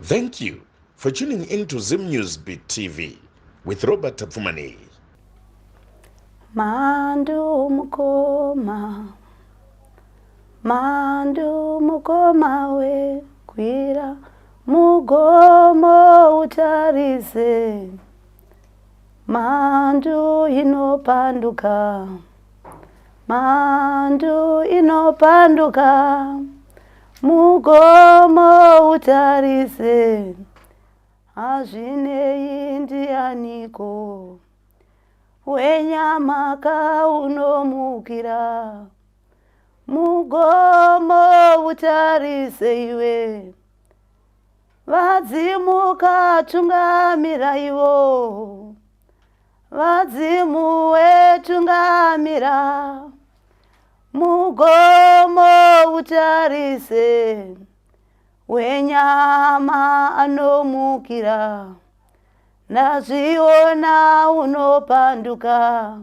Thank you for tuning in to Zim Newsbeat TV with Robert Tapfumani. Mandu mukoma we kwira mugomo utarise mandu inopanduka mugomo utarise azvinei ndianiko wenyama kaunomukira mugomo utarise iwe vadzimu katungamira ivo vadzimu wetungamira mugomo utarise wenyama anomukira ndazviona unopanduka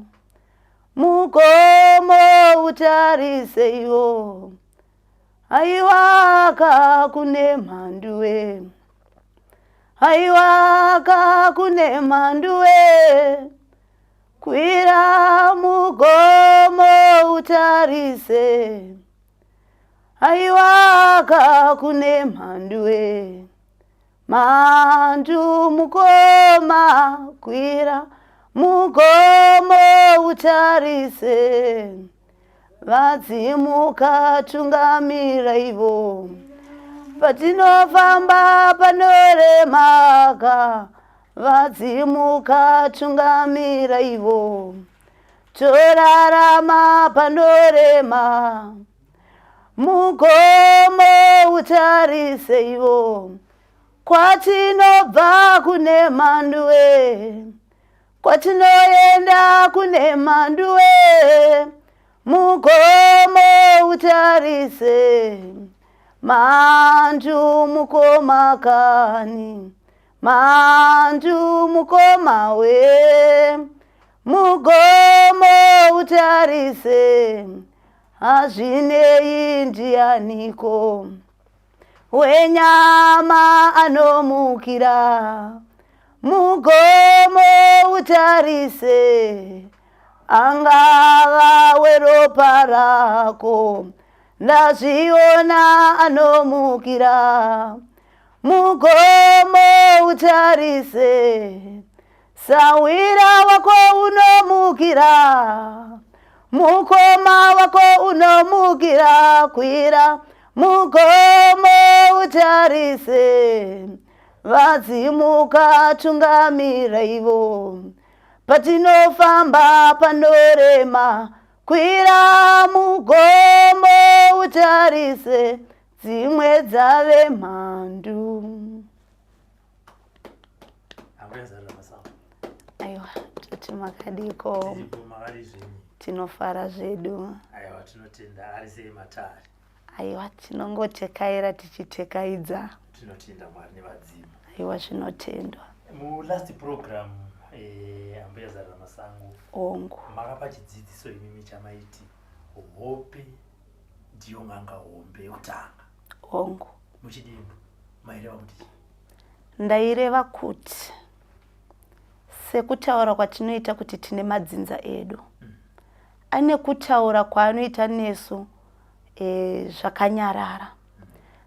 mugomo utarise ivo aiwaka kune mhanduwe aiwaka kune mhanduwe kwira mugomo utarise aiwaka kune mhanduwe mandu mukoma kwira mugomo utarise vadzimu katungamira ivo patinofamba panoremaka vadzimu katungamira ivo torarama panorema mugomo utarise ivo kwatinobva kune mhanduwe kwatinoenda kune mhanduwe mugomo utarise mandu mukoma kani mandu mukoma we mugomo utarise azvinei ndianiko wenyama anomukira mugomo utarise angava weropa rako ndazviona anomukira mugomo utarise sawira wako unomukira mukoma wako unomukira kwira mugomo utarise vadzimu katungamira ivo patinofamba panorema kwira mugomo utarise dzimwe dzave mhandu. Aiwa toti makadiko tinofara zvedu. Aiwa tinotenda arisei matari. Aiwa tinongotekaira tichitekaidza. Tinotenda Mwari nevadzimu. Aiwa zvinotendwa. Last program Ambuya Zarara Masango ongo makapa chidzidziso imimi chamaiti hope ndiyo nganga hombe yekutanga ongo muchidimbu maireva kuti ndaireva kuti sekutaura kwatinoita kuti tine madzinza edu ane kutaura kwaanoita nesu zvakanyarara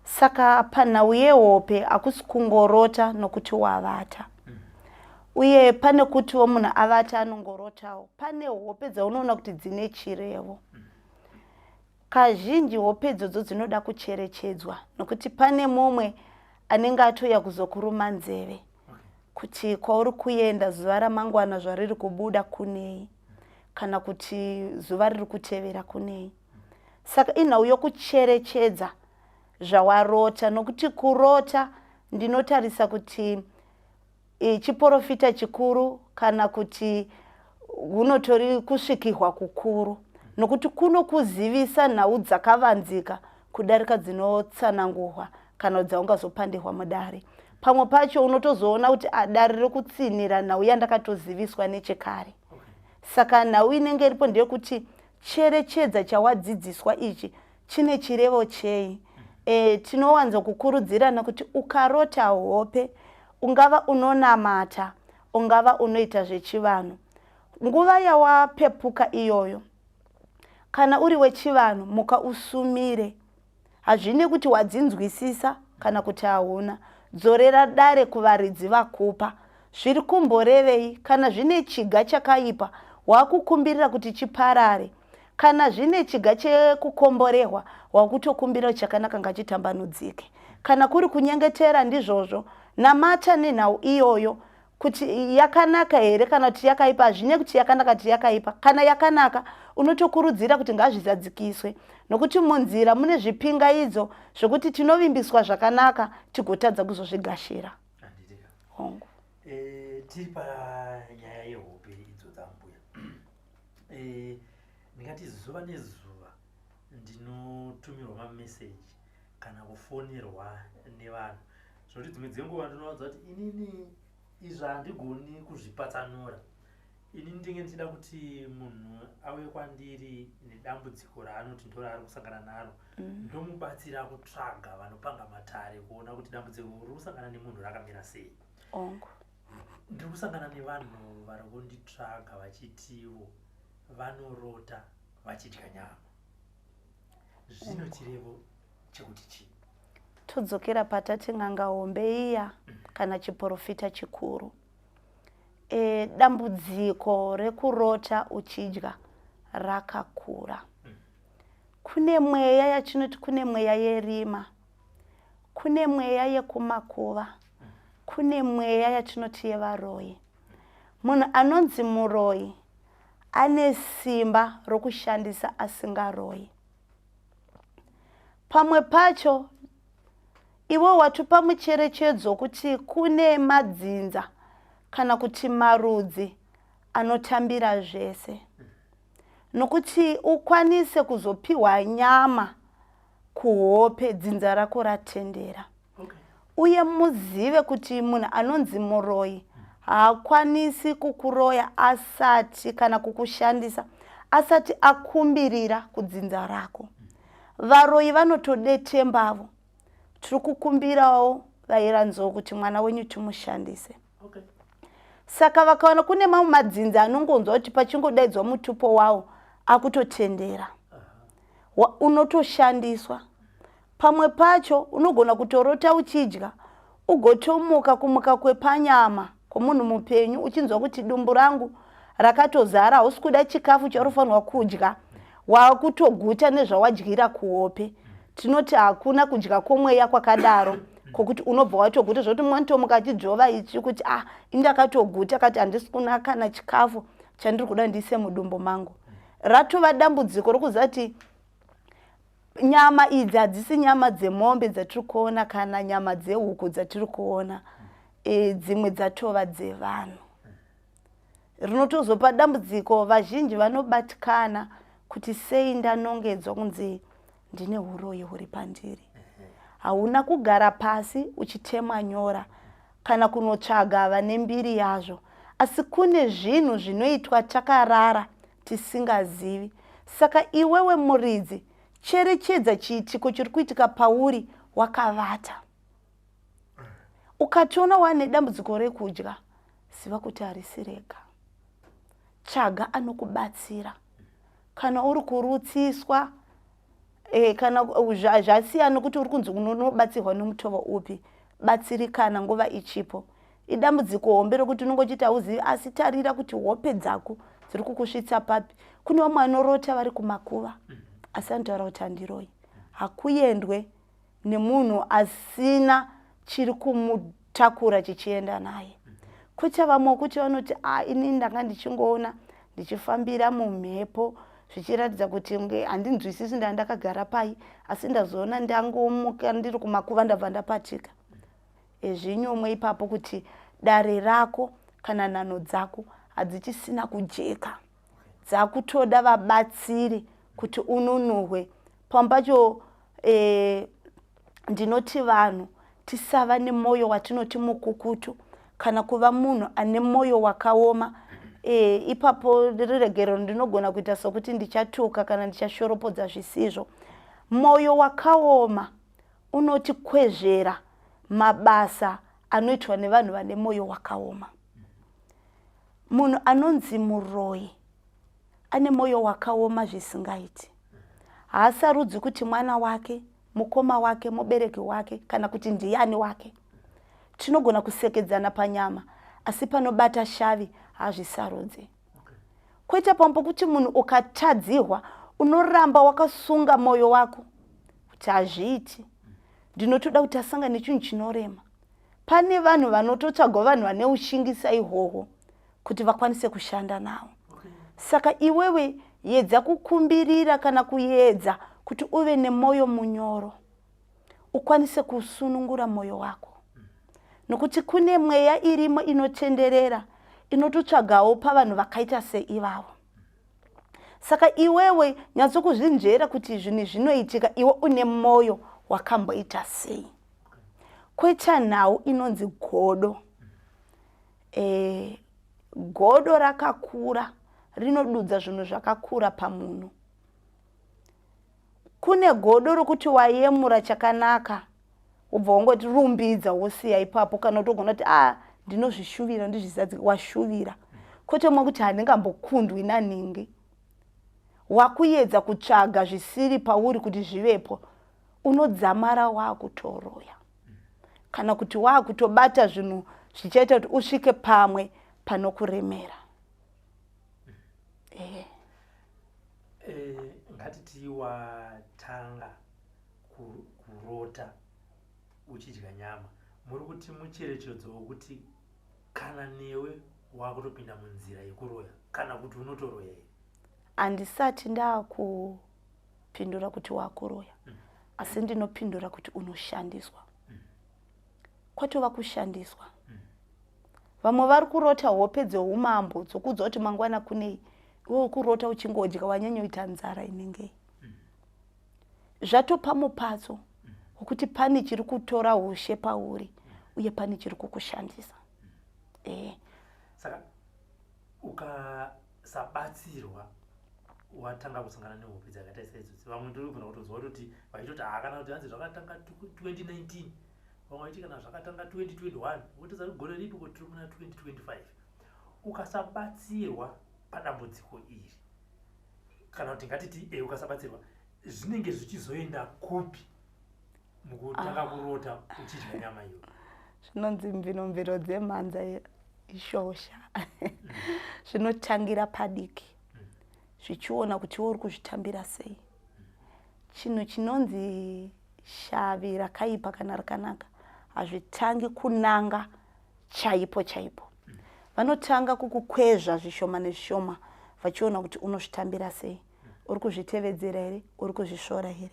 saka panhau yehope hakusi kungorota nokuti wavata uye pane kutiwo munhu avata anongorotawo pane hope dzaunoona kuti dzine chirevo kazhinji hope idzodzo dzinoda kucherechedzwa nokuti pane mumwe anenge atoya kuzokuruma nzeve kuti kwauri kuenda zuva ramangwana zvariri kubuda kunei kana kuti zuva riri kutevera kunei saka inhau yokucherechedza zvawarota nokuti kurota ndinotarisa kuti chiprofita chikuru kana kuti gunotori kusvikirwa kukuru nokuti kunokuzivisa nhau dzakavanzika kudarika dzinotsanangurwa kana dzaungazopandirwa mudare pamwe pacho unotozoona kuti dare riri kutsinira nhau yandakatoziviswa nechekare saka nhau inenge iripo ndeyekuti cherechedza chawadzidziswa ichi chine chirevo chei tinowanza kukurudzirana kuti ukarota hope, ungava unonamata, ungava unoita zvechivanhu, nguva yawapepuka iyoyo, kana uri wechivanhu, muka usumire. Hazvine kuti wadzinzwisisa kana kuti hauna. Dzorera dare kuvaridzi vakupa. Zviri kumborevei? Kana zvine chiga chakaipa, wakukumbirira kuti chiparare. Kana zvine chiga chekukomborehwa, wakutokumbira chakanaka ngachitambanudzike. Kana kuri kunyengetera ndizvozvo, namata nenhau iyoyo kuti yakanaka here kana kuti yakaipa. Hazvine kuti yakanaka kuti yakaipa. Kana yakanaka, unotokurudzira kuti ngazvizadzikiswe, nokuti munzira mune zvipingaidzo zvokuti tinovimbiswa zvakanaka tigotadza kuzozvigashira. Hongu. Tiri panyaya yehope idzo dzambuya. Ndingati zuva nezuva ndinotumirwa mameseji kana kufonerwa nevanhu. Zvoti dzimwe dzenguva ndinoudza kuti inini izvi handigoni kuzvipatsanura. Ini ndinge ndichida kuti munhu auye kwandiri nedambudziko raanoti ndoraari kusangana naro, ndomubatsira kutsvaga vanopanga matare kuona kuti dambudziko riri kusangana nemunhu rakamira sei. Ndiri kusangana nevanhu vari kunditsvaga vachitiwo vanorota vachidya nyama. Zvino chirevo chekuti chii? Todzokera patati n'anga hombe iya kana chiprofita chikuru. Dambudziko rekurota uchidya rakakura. Kune mweya yachinoti kune mweya yerima, kune mweya yekumakuva, kune mweya yachinoti yevaroyi. Munhu anonzi muroyi ane simba rokushandisa asingaroyi. Pamwe pacho iwo watupa mucherechedzo kuti kune madzinza kana kuti marudzi anotambira zvese, nokuti ukwanise kuzopiwa nyama kuhope dzinza rako ratendera. Uye muzive kuti munhu anonzi muroyi haakwanisi kukuroya asati kana kukushandisa asati akumbirira kudzinza rako. Varoyi vanotodete mbavo. Tiri kukumbirawo vairanzwa kuti mwana wenyu timushandise. Saka vakaona kune mamwe madzinza anongonzwa kuti pachingodaidzwa mutupo wawo akutotendera, unotoshandiswa. Pamwe pacho unogona kutorota uchidya, ugotomuka kumuka kwepanyama kwomunhu mupenyu uchinzwa kuti dumbu rangu rakatozara, hausi kuda chikafu charofanirwa kudya, wakutoguta nezvawadyira kuhope. Tinoti hakuna kudya kwomweya kwakadaro, kwokuti unobva watoguta zvoti mwatomuka achidzova ichi kuti indakatoguta kati handisi kuna kana chikafu chandiri kuda ndiise mudumbu mangu. Ratova dambudziko rokuzati nyama idzi hadzisi nyama dzemombe dzatiri kuona kana nyama dzehuku dzatiri kuona, dzimwe dzatova dzevanhu. Rinotozopa dambudziko, vazhinji vanobatikana kuti sei ndanongedzwa kunzi ndine uroyi huri pandiri. Hauna kugara pasi uchitema nyora kana kunotsvaga vane mbiri yazvo, asi kune zvinhu zvinoitwa takarara tisingazivi. Saka iwewe muridzi, cherechedza chiitiko chiri kuitika pauri wakavata. Ukationa wane dambudziko rekudya, ziva kuti harisi rega. Tsvaga anokubatsira. Kana uri kurutsiswa, kana zvasiyana kuti uri kunzi unobatsirwa nomutova upi, batsirikana nguva ichipo. Idambudziko hombe rokuti unongochita hauzivi, asi tarira kuti hope dzako dziri kukusvitsa papi. Kune vamwe vanorota vari kumakuva, asi anotaura kuti handiroyi. Hakuendwe nemunhu asina chiri kumutakura chichienda naye. Kucha vamwe kuti vanoti ini ndanga ndichingoona ndichifambira mumhepo zvichiratidza kuti handinzwisisi ndandakagara pai, asi ndazoona ndangomuka ndiri kumakuva ndabva ndapatika. Zvinyomwe ipapo kuti dare rako kana nhano dzako hadzichisina kujeka, dzakutoda vabatsiri kuti ununuhwe. Pamwe pacho ndinoti vanhu tisava nemoyo watinoti mukukutu kana kuva munhu ane moyo wakaoma. Ipapo riregero ndinogona kuita sokuti ndichatuka kana ndichashoropodza zvisizvo. Moyo wakaoma unotikwezvera mabasa anoitwa nevanhu vane mwoyo wakaoma. Munhu anonzi muroyi ane mwoyo wakaoma zvisingaiti. Haasarudzi kuti mwana wake, mukoma wake, mubereki wake kana kuti ndiani wake. Tinogona kusekedzana panyama asi panobata shavi hazvisarudzi. Koita pamwe kuti munhu ukatadzirwa unoramba wakasunga mwoyo wako kuti hazviiti. Ndinotoda kuti asanga nechinhu chinorema. Pane vanhu vanototsvagwa vanhu vane ushingisa ihwohwo kuti vakwanise kushanda nawo. Saka iwewe yedza kukumbirira kana kuyedza kuti uve nemwoyo munyoro, ukwanise kusunungura mwoyo wako. Nokuti kune mweya irimo inotenderera inototsvagawo pavanhu vakaita seivavo. Saka iwewe nyatsokuzvinzvera kuti zvinhu zvinoitika iwe une mwoyo wakamboita sei. Koita nhau inonzi godo. Godo rakakura rinodudza zvinhu zvakakura pamunhu. Kune godo rokuti wayemura chakanaka ubva wangoti rumbidza wosiya ipapo kana utogona kuti ndinozvishuvira ndizvizadzi washuvira. Kwete mwe kuti handingambokundwi naningi. Wakuyedza kutsvaga zvisiri pauri kuti zvivepo, unodzamara wakutoroya. Kana kuti wakutobata zvinhu zvichaita kuti usvike pamwe panokuremera. Ngatiti watanga kurota uchidya nyama, muri kuti mucherechedzo wokuti kana newe wakutopinda munzira yekuroya kana kuti unotoroya here? Handisati ndakupindura kuti wakuroya, asi ndinopindura kuti unoshandiswa. Kwatova kushandiswa. Vamwe vari kurota hope dzeumambo dzokudza kuti mangwana kunei, iwe kurota uchingodya wanyanyoita nzara inenge. Zvatopa mupatso wokuti pane chiri kutora ushe pauri uye pane chiri kukushandisa. Saka ukasabatsirwa watanga kusangana nehope dzakaita saidzodzo, vamwe ndorigona kutozwa kuti vaitoti kana kuti hanzi zvakatanga 2019, vamwe vaiti kana zvakatanga 2021, wotoza kuti gore ripi kuti tiri muna 2025. Ukasabatsirwa padambudziko iri, kana kuti ngatiti ukasabatsirwa, zvinenge zvichizoenda kupi mukutanga kurota uchidya nyama iyo? Zvinonzi mvinomviro dzemhanza ishosha. Zvinotangira padiki. Zvichiona kuti uri kuzvitambira sei. Chinhu chinonzi shavi rakaipa kana rakanaka hazvitangi kunanga chaipo chaipo. Vanotanga kukukwezva zvishoma nezvishoma vachiona kuti unozvitambira sei. Uri kuzvitevedzera here, uri kuzvishora here,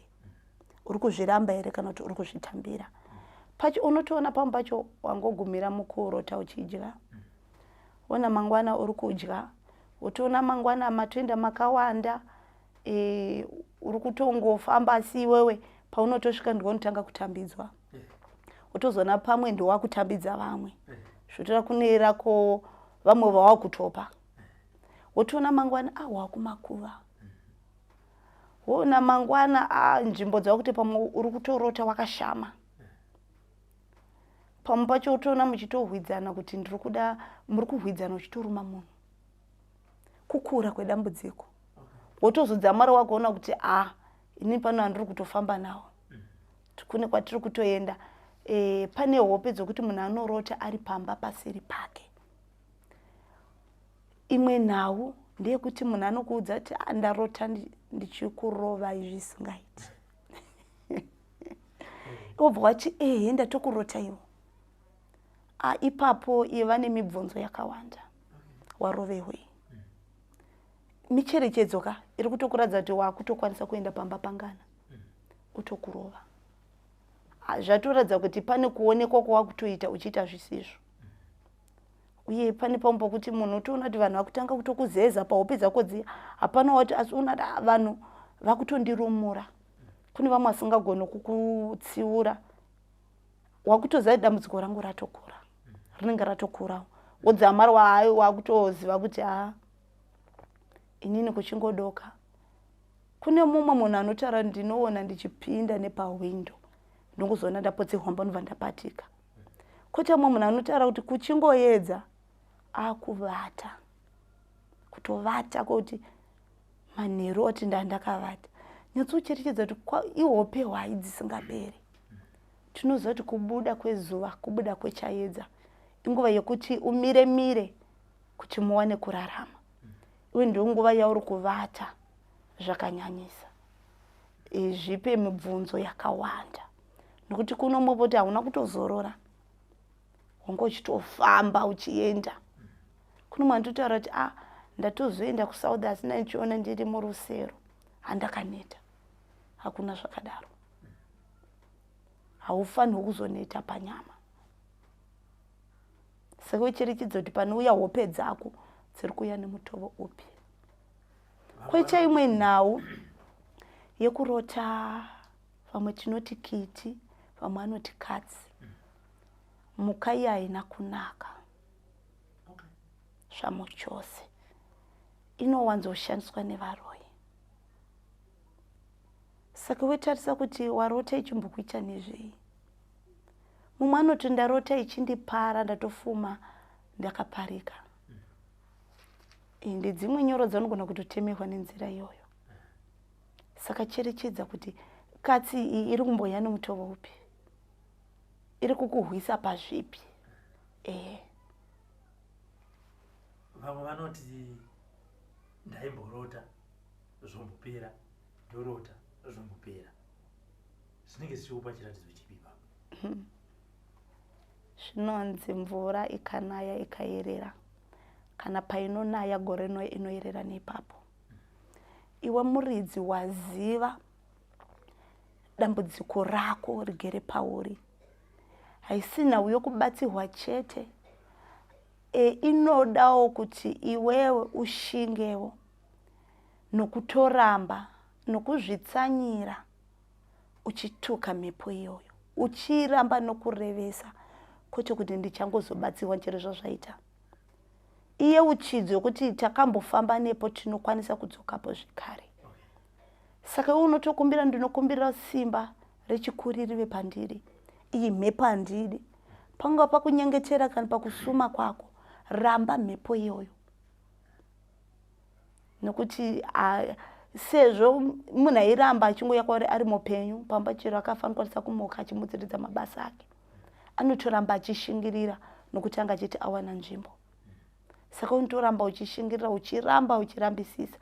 uri kuzviramba here kana kuti uri kuzvitambira. Pacho unotoona pamwe pacho wangogumira mukurota uchidya. Ona mangwana uri kudya, utoona mangwana matoenda makawanda, uri kutongofamba asi iwewe paunotosvika ndonotanga kutambidzwa. Utozona pamwe ndowakutambidza vamwe. Zvotora kune rako vamwe vawakutopa. Utoona mangwana wakumakuva. Wona mangwana nzvimbo dzakuti pamwe uri kutorota wakashama. Pamwe pacho utoona muchitohwidzana kuti ndiri kuda, muri kuhwidzana uchitoruma munhu. Kukura kwedambudziko. Wotozodzamara wakuona kuti ini pano handiri kutofamba nawo. Kune kwatiri kutoenda. Pane hope dzokuti munhu anorota ari pamba pasiri pake. Imwe nhau ndeyekuti munhu anokuudza kuti ndarota ndichikurova izvisingaiti. Wobva wati ndatokurota iwo. Ipapo iva nemibvunzo yakawanda. Warovewe. Micherechedzo ka iri kutokuradza kuti wakutokwanisa kuenda pamba pangana. Utokurova. Zvatoratidza kuti pane kuonekwa kwawakutoita uchiita zvisizvo. Uye pane pamwe pokuti munhu utoona kuti vanhu vakutanga kutokuzeza pahope dzako dziya, hapana wati asi unoda vanhu vakutondirumura. Kune vamwe vasingagoni kukutsiura. Wakutoziva dambudziko rangu ratokura. Rinenge ratokura. Wodzamara wakutoziva kuti inini kuchingodoka. Kune mumwe munhu anotaura ndinoona ndichipinda nepawindo ndokuzoona ndapotsehwamba ndobva ndapatika. Kwete mumwe munhu anotaura kuti kuchingoedza akuvata, kutovata kuti manheru oti ndandakavata. Nyatsocherechedza kuti ihope hwai dzisingaperi. Tinoziva kuti kubuda kwezuva, kubuda kwechaedza inguva yekuti umire kuti muwane kurarama. Uye ndio nguva yauri kuvata zvakanyanyisa. Zvipe mibvunzo yakawanda. Nokuti kuno mopoti hauna kutozorora. Wanga uchitofamba uchienda. Kuno mwandotaura kuti ndatozoenda kuSouth asina nichiona ndiri murusero. Handakaneta. Hakuna zvakadaro. Haufanirwi kuzoneta panyama. Saka ucherechedza kuti panouya hope dzako dziri kuuya nemutovo upi. Kwoita imwe nhau yekurota, vamwe tinoti kiti, vamwe anoti katsi. Muka iyi haina kunaka. Zvamo chose. Inowanzoshandiswa nevaroyi. Saka wetarisa kuti warota ichimbokuita nezvei. Mumwe anoti ndarota ichindipara ndatofuma ndakaparika. Ende dzimwe nyoro dzaunogona kutotemerwa nenzira iyoyo. Saka cherechedza kuti katsi iyi iri kumboya nemutovo upi. Iri kukuhwisa pazvipi. Vamwe vanoti ndaimborota zvombopera, ndorota zvombopera. Zvinenge zvichikupa chiratidzo chipi ipapo? Zvinonzi mvura ikanaya ikayerera. Kana painonaya gore inoyerera neipapo. Iwe muridzi waziva dambudziko rako rigere pauri. Haisi nhau yokubatsirwa chete. Inodawo kuti iwewe ushingewo nokutoramba nokuzvitsanyira uchituka mhepo iyoyo. Uchiramba nokurevesa kwete kuti ndichangozobatsirwa chero zvazvaita. Iye uchidzo kuti takambofamba nepo tinokwanisa kudzokapo zvekare. Saka unotokumbira ndinokumbira simba rechikuri rive pandiri. Iyi mhepo handidi. Pangava pakunyengetera kana pakusuma kwako, ramba mhepo iyoyo. Nokuti sezvo munhu airamba achingoya kwauri ari mupenyu, pamba chero akafa anokwanisa kumuka achimudziridza mabasa ake. Anotoramba achishingirira nokuti anga achiti awana nzvimbo. Saka unotoramba uchishingirira, uchiramba uchirambisisa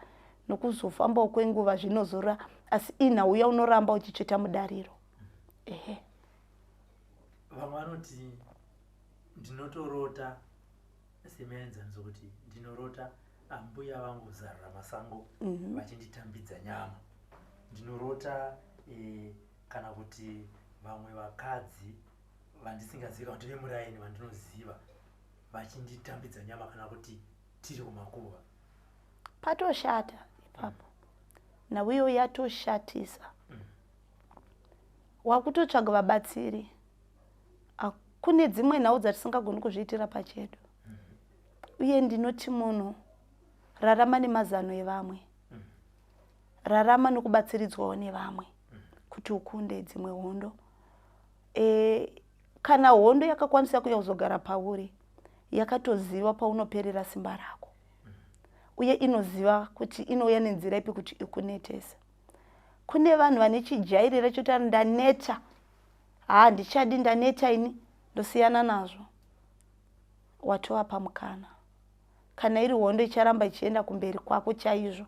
nokuzofambawo kwenguva zvinozorora, asi inhau yaunoramba uchichita mudariro. Vamwe vanoti ndinotorota semeenzaniso kuti ndinorota ambuya vangu zarura masango vachinditambidza nyama. Ndinorota kana kuti vamwe vakadzi vandisingaziva kuti vemuraini vandinoziva vachinditambidza nyama kana kuti tiri kumakuva. Patoshata ipapo. Nauyo yatoshatisa. Wakutotsvaga vabatsiri. Kune dzimwe nhau dzatisingagoni kuzviitira pachedu. Uye ndinoti munhu rarama nemazano evamwe. Rarama nokubatsiridzwawo nevamwe kuti ukunde dzimwe hondo. Kana hondo yakakwanisa kuya kuzogara pauri, yakatoziva paunoperera simba rako. Uye inoziva kuti inouya nenzira ipi kuti ikunetese. Kune vanhu vane chijairiro choti ndaneta. Ndichadi ndaneta ini ndosiyana nazvo. Watova pamukana. Kana iri hondo icharamba ichienda kumberi kwako chaizvo.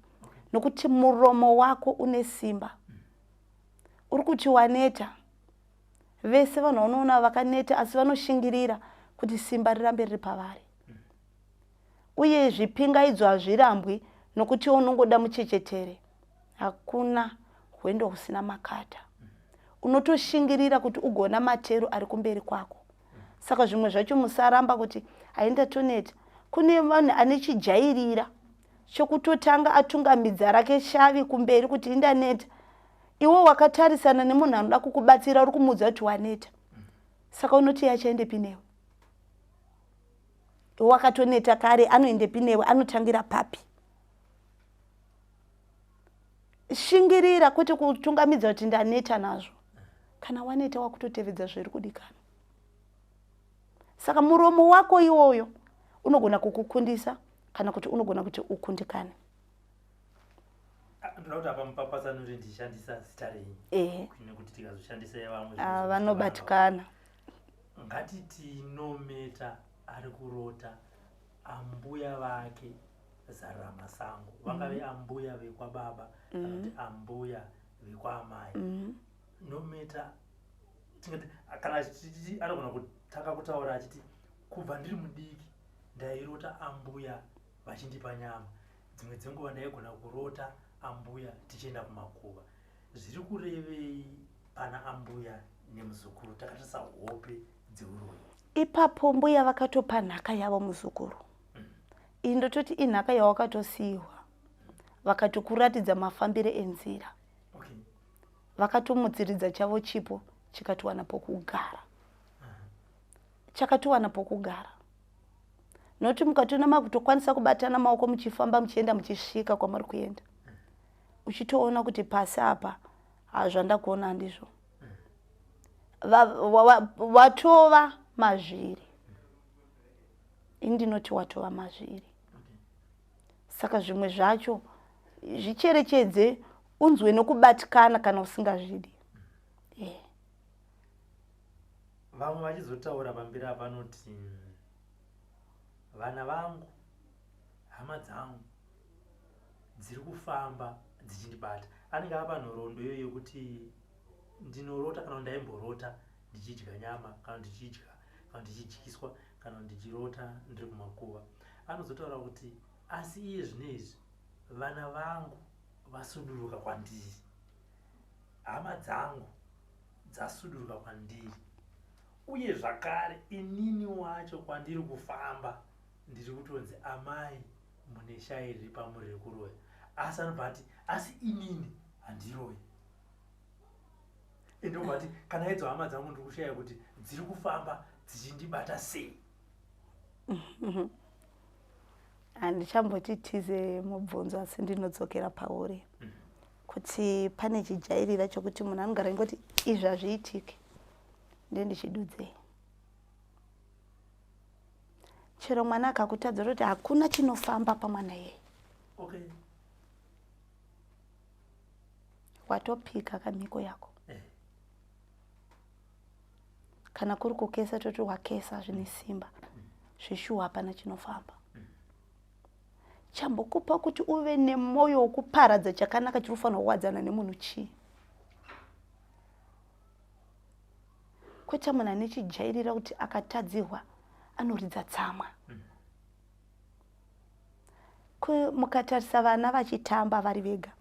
Nokuti muromo wako une simba. Uri kuti waneta. Vese vanhu vanoona vakaneta asi vanoshingirira kuti simba rirambe riri pavari. Uye zvipingaidzo hazvirambwi nokuti unongoda muchechetere. Hakuna hwendo husina makata. Unotoshingirira kuti ugona matero ari kumberi kwako. Saka zvimwe zvacho musaramba kuti hainda toneta. Kune vanhu ane chijairira chokutotanga atungamidza rake shavi kumberi kuti indaneta. Iwo wakatarisana nemunhu anoda kukubatsira uri kumudza kuti waneta. Saka unoti yachaendepi newe? Iwo wakatoneta kare anoendepi newe? Anotangira papi? Shingirira kuti kutungamidza kuti ndaneta nazvo. kana waneta wakutotevedza zviri kudikana. Saka muromo wako iwoyo unogona kukukundisa kana kuti unogona kuti ukundikane. Ndinoda kuti apa mupapatsanuri ndishandisa zita renyu nekuti tikazoshandisa vamwe vanobatikana. Ngatiti Nometa ari kurota ambuya vake Zarura Masango, vangave ambuya vekwababa kana kuti ambuya vekwamai. Nometa kana anogona kutanga kutaura achiti kubva ndiri mudiki ndairota ambuya vachindipa nyama, dzimwe dzenguva ndaigona kurota ambuya tichienda kumakuva. Zviri kurevei pana ambuya nemuzukuru takatarisa hope dzeuroi? Ipapo mbuya vakatopa nhaka yavo muzukuru. Iyi ndototi inhaka yawakatosiyiwa, vakatokuratidza mafambire enzira, vakatomutsiridza chavo chipo chikatiwana pokugara, chakatiwana pokugara. Noti mukatona makutokwanisa kubatana maoko muchifamba muchienda muchisvika kwamuri kuenda, uchitoona kuti pasi apa zvandakuona handizvo. Watova mazviri. Indinoti watova mazviri. Saka zvimwe zvacho zvicherechedze, unzwe nokubatikana kana usingazvidi. Vamwe vachizotaura pamberi apa vanoti vana vangu, hama dzangu dziri kufamba dzichindibata. Anenge apa nhoroondo iyo yokuti ndinorota kana ndaimborota ndichidya nyama kana ndichidya kana ndichidyiswa kana ndichirota ndiri kumakuva. Anozotaura kuti asi iye zvinezvi vana vangu vasuduruka kwandiri, hama dzangu dzasuduruka kwandiri, uye zvakare inini wacho kwandiri kufamba ndiri kutonzi amai mune shai riri pamuri rekuroya. Asi anobva ati asi inini handiroyi. Ndobva ati kana idzo hama dzangu ndiri kushaya kuti dziri kufamba dzichindibata sei. Handichamboti tize mubvunzo asi ndinodzokera pauri kuti pane chijairira chokuti munhu anogara ingoti izvi hazviitike ndichidudzei. Chero mwana akakutadza kuti hakuna chinofamba pamwana iyeye, watopika kamhiko yako. Kana kuri kukesa toti wakesa zvine simba, zvishuwa hapana chinofamba. Chambokupa kuti uve nemwoyo wokuparadza chakanaka chiri kufanira kuwadzana nemunhu chii. Kwete munhu ane chijairira kuti akatadzirwa anoridza tsamwa. Mukatarisa vana vachitamba vari vega,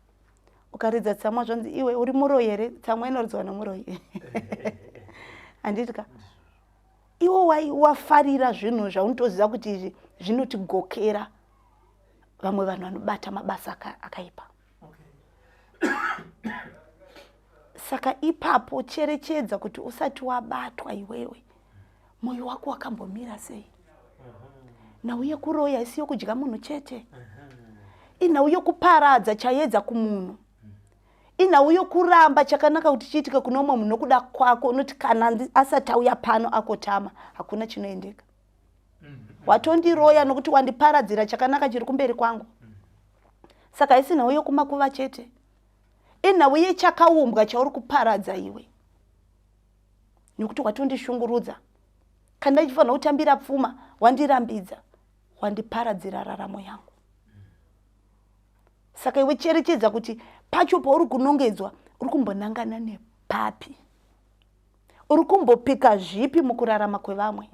ukaridza tsamwa zvanzi iwe uri muroyi here? Tsamwa inoridzwa nemuroyi. Handitika iwe wafarira zvinhu zvaunotoziva kuti izvi zvinotigokera vamwe vanhu vanobata mabasa akaipa. Saka ipapo cherechedza kuti usati wabatwa iwewe mwoyo wako wakambomira sei. Nhau yekuroya isi yokudya munhu chete, inhau yokuparadza chaedza kumunhu, inhau yokuramba chakanaka kuti chiitike kuno umwe munhu nokuda kwako. Unoti kana asati auya pano akotama hakuna chinoendeka. Watondiroya nokuti wandiparadzira chakanaka chiri kumberi kwangu. Saka isi nhau yokumakuva chete, inhau yechakaumbwa chauri kuparadza iwe nokuti watondishungurudza. Kana ichifanira kutambira pfuma wandirambidza, wandiparadzira raramo yangu. Saka iwe cherechedza kuti pacho pauri kunongedzwa uri kumbonangana nepapi, uri kumbopika zvipi mukurarama kwevamwe.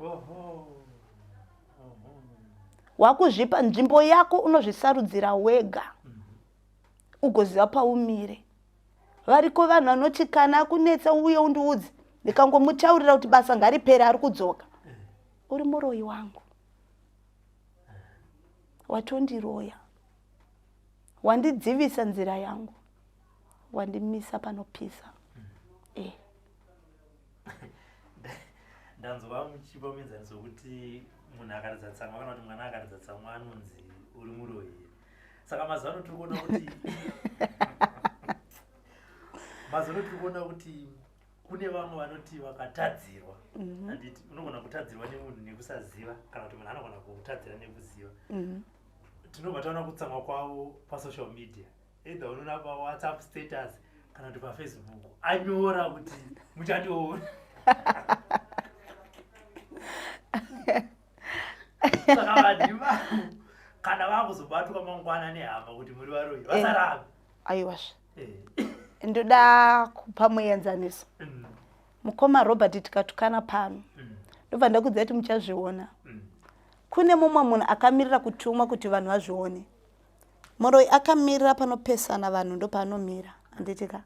Wakuzvipa nzvimbo yako unozvisarudzira wega, ugoziva paumire. Variko vanhu vanoti kana akunetsa uye undiudze, ndikangomutaurira kuti basa ngaripere ari kudzoka. Uri muroyi wangu, watondiroya, wandidzivisa nzira yangu, wandimisa panopisa. Ndanzwa muchipa muenzaniso kuti munhu akaridza tsamwa kana kuti mwana akaridza tsamwa anonzi uri muroyi. Saka mazano tiri kuona kuti mazano tiri kuona kuti kune vamwe vanoti vakatadzirwa handiti unogona kutadzirwa nemunhu nekusaziva kana kuti munhu anogona kutadzira nekuziva tinobva taona kutsamwa kwavo pasocial media either unoona pawhatsapp status kana kuti pafacebook anyora kuti muchandiona saka vadima kana vakuzobatwa mangwana nehama kuti muri varoi vasarava aiwasva ndoda kupa muenzaniso mukoma Robert tikatukana pano ndobva ndakuudza kuti muchazviona kune mumwe munhu akamirira kutumwa kuti vanhu vazvione muroi akamirira panopesana vanhu ndopanomira handitika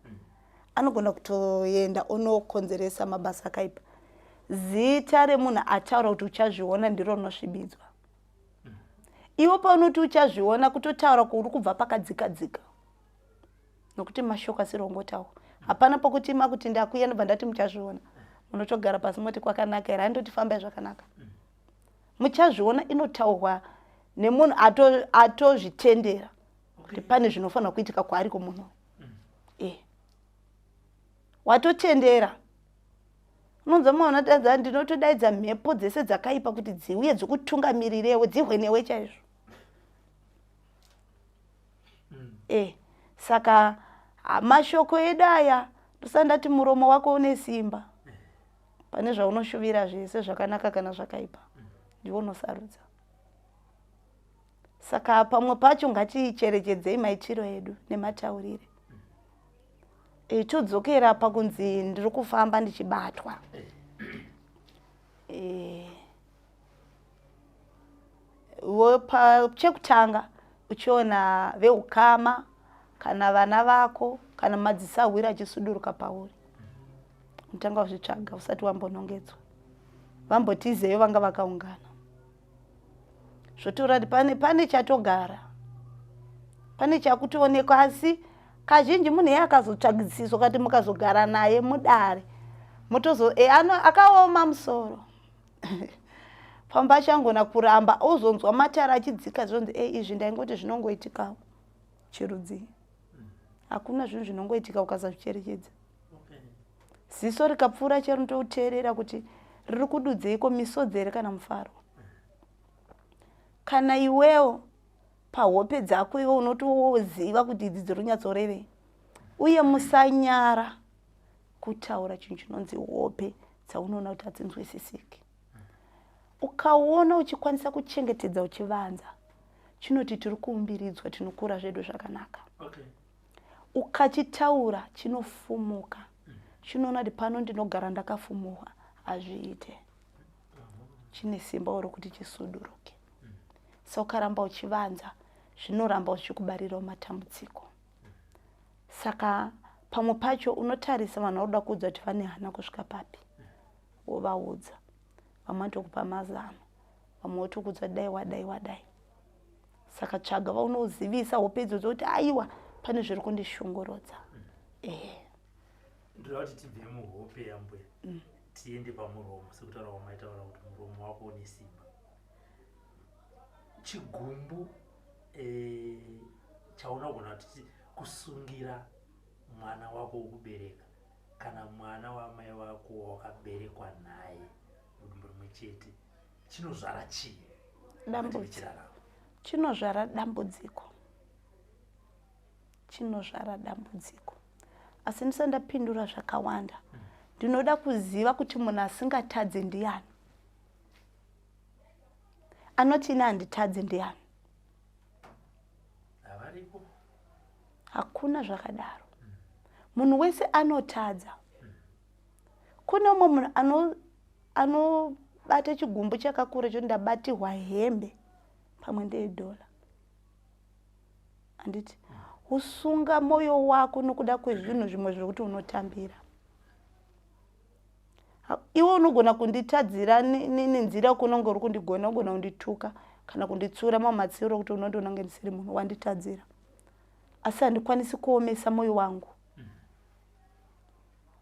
anogona kutoenda unokonzeresa mabasa akaipa zita remunhu ataura kuti uchazviona ndiro rinosvibidzwa iwo paunoti uchazviona kutotaura kuri kubva pakadzika-dzika nokuti mashoko asirongotaura hapana pokutima kuti ndakuya ndobva ndati muchazviona munotogara pasi moti kwakanaka here handoti fambai zvakanaka muchazviona inotaurwa nemunhu atozvitendera kuti pane zvinofanira kuitika kwaari kumunhu watotendera unonzwa mwana tadza ndinotodaidza mhepo dzese dzakaipa kuti dziuye dzikutungamirewo dzihwenewe chaizvo saka mashoko edu aya ndosandati muromo wako une simba pane zvaunoshuvira zvese zvakanaka kana zvakaipa ndiwo unosarudza saka pamwe pacho ngaticherechedzei maitiro edu nemataurire todzokera pakunzi ndiri kufamba ndichibatwa chekutanga uchiona veukama kana vana vako kana madziso awiri achisuduruka pauri unotanga kuzvitsvaga usati wambonongedzwa vambotizeyo vanga vakaungana zvotaura kuti pane chatogara pane chakutoonekwa asi kazhinji munhu iye akazotsvagisiswa kati mukazogara naye mudare akaoma musoro pamba changona kuramba ozonzwa matara achidzika zvonzi izvi ndaingoti zvinongoitikawo chirudzii hakuna zvinhu zvinongoitika ukasazvicherechedza ziso rikapfuura chero notouteerera kuti riri kududzeiko misodzi here kana mufaro kana iwewo pahope dzako iwe unotoziva kuti idzi dziri kunyatsorevei uye musanyara kutaura chinhu chinonzi hope dzaunoona kuti hadzinzwisisiki ukaona uchikwanisa kuchengetedza uchivanza chinoti tiri kuumbiridzwa tinokura zvedu zvakanaka ukachitaura chinofumuka chinoona kuti pano ndinogara ndakafumuka hazviite chine simba uri kuti chisuduruke saukaramba uchivanza zvinoramba uchikubarirawo matambudziko saka pamwe pacho unotarisa vanhu vakuda kuudza kuti vane hana kusvika papi wovaudza vamwe vanotokupa mazano vamwe votokuudza dai wadai saka tsvaga vaunozivisa hope idzodzo kuti aiwa pane zviri kundishungurodza ndoda kuti tibve muhope yambuya tiende pamuromo sekutaura wamaitaura kuti muromo wako une simba chigumbu chaunogona kuti kusungira mwana wako wokubereka kana mwana wamai wako wakaberekwa naye mudumbu rimwe chete chinozvara chii chinozvara dambudziko asi ndisati ndapindura zvakawanda ndinoda kuziva kuti munhu asingatadzi ndiani anoti ine handitadzi ndiani hakuna zvakadaro munhu wese anotadza kune umwe munhu anobata chigumbu chakakura cho ndabatirwa hembe pamwe ndeyedhola handiti usunga moyo wako nokuda kwezvinhu zvimwe zvekuti unotambira iwe unogona kunditadzira nenzira yakunonge uri kundigona ugona kundituka kana kunditsura mamatsiro kuti unondoona kunge ndisiri munhu wanditadzira asi handikwanisi kuomesa moyo wangu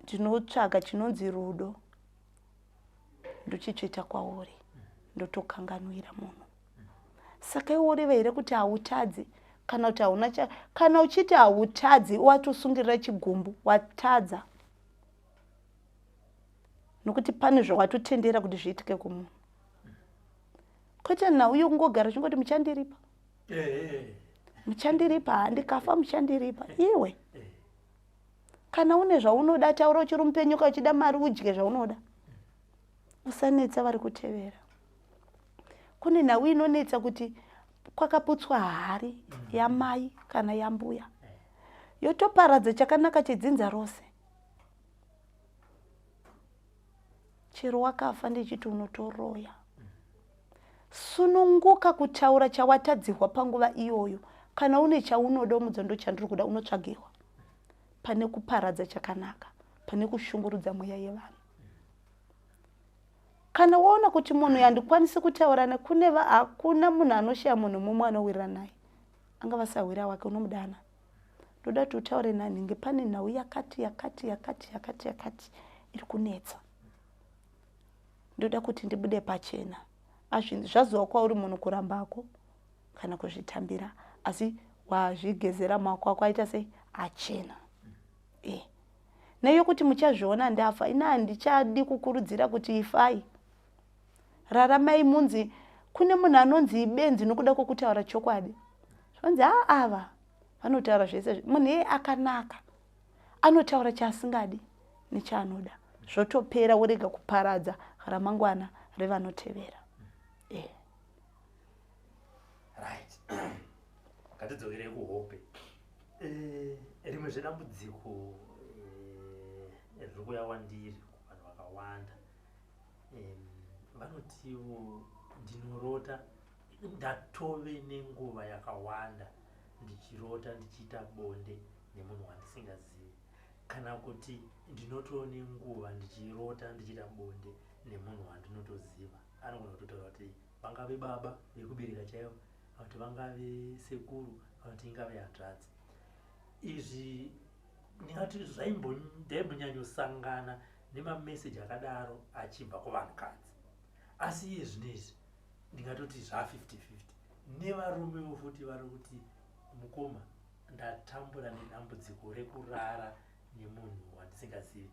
ndinotsvaga chinonzi rudo ndochichita kwauri ndotokanganwira munhu saka iwe ureva here kuti hautadzi kana kuti hauna kana uchiti hautadzi watosungirira chigumbu watadza nokuti pane zvawatotendera kuti zviitike kumunhu. Kwete nauyo kungogara chingoti muchandiripa, muchandiripa, ndikafa muchandiripa. Iwe kana une zvaunoda taura uchiri mupenyuka uchida mari udye zvaunoda, usanetsa vari kutevera. Kune nhau inonetsa kuti kwakaputswa hari yamai kana yambuya yotoparadza chakanaka chedzinza rose. Chero wakafa ndechiti unotoroya. Sununguka kutaura chawatadzihwa panguva iyoyo. Kana une chaunoda mudzando chandiri kuda unotsvagirwa. Pane kuparadza chakanaka, pane kushungurudza mweya yevanhu. Kana waona kuti munhu yandikwanisi kutaura nekune hakuna munhu anoshaya munhu mumwe anowira naye, angava sawira wake unomudana. Ndoda kuti utaure nanhingi, pane nhau yakati iri kunetsa. Ndoda kuti ndibude pachena. Zvazova kwauri munhu kurambako kana kuzvitambira, asi wazvigezera maoko ako aita sei achena. Neyo kuti muchazviona ndafa, ina handichadi kukurudzira kuti ifai. Raramai munzi kune munhu anonzi ibenzi nokuda kwokutaura chokwadi. Zvanzi ava vanotaura zvese, munhu akanaka anotaura chaasingadi nechaanoda, zvotopera urega kuparadza ramangwana revanotevera. Right. Ngatidzokere kuhope. Rimwe zvedambudziko riri kuuya kwandiri kuvanhu vakawanda. Vanotiwo ndinorota ndatove nenguva yakawanda ndichirota ndichiita bonde nemunhu wandisingazivi, kana kuti ndinotove nenguva ndichirota ndichiita bonde nemunhu wandinotoziva. Anogona kutotaura kuti vangave baba vekubereka chaivo, kuti vangave sekuru, kuti ingave hanzvadzi. Izvi ndingati ndaimbonyanyosangana nemameseji akadaro achibva kuvanhukadzi. Asi iye zvinezvi ndingatoti zva50-50. Nevarumewo futi vari kuti mukoma ndatambura nedambudziko rekurara nemunhu wandisingazivi.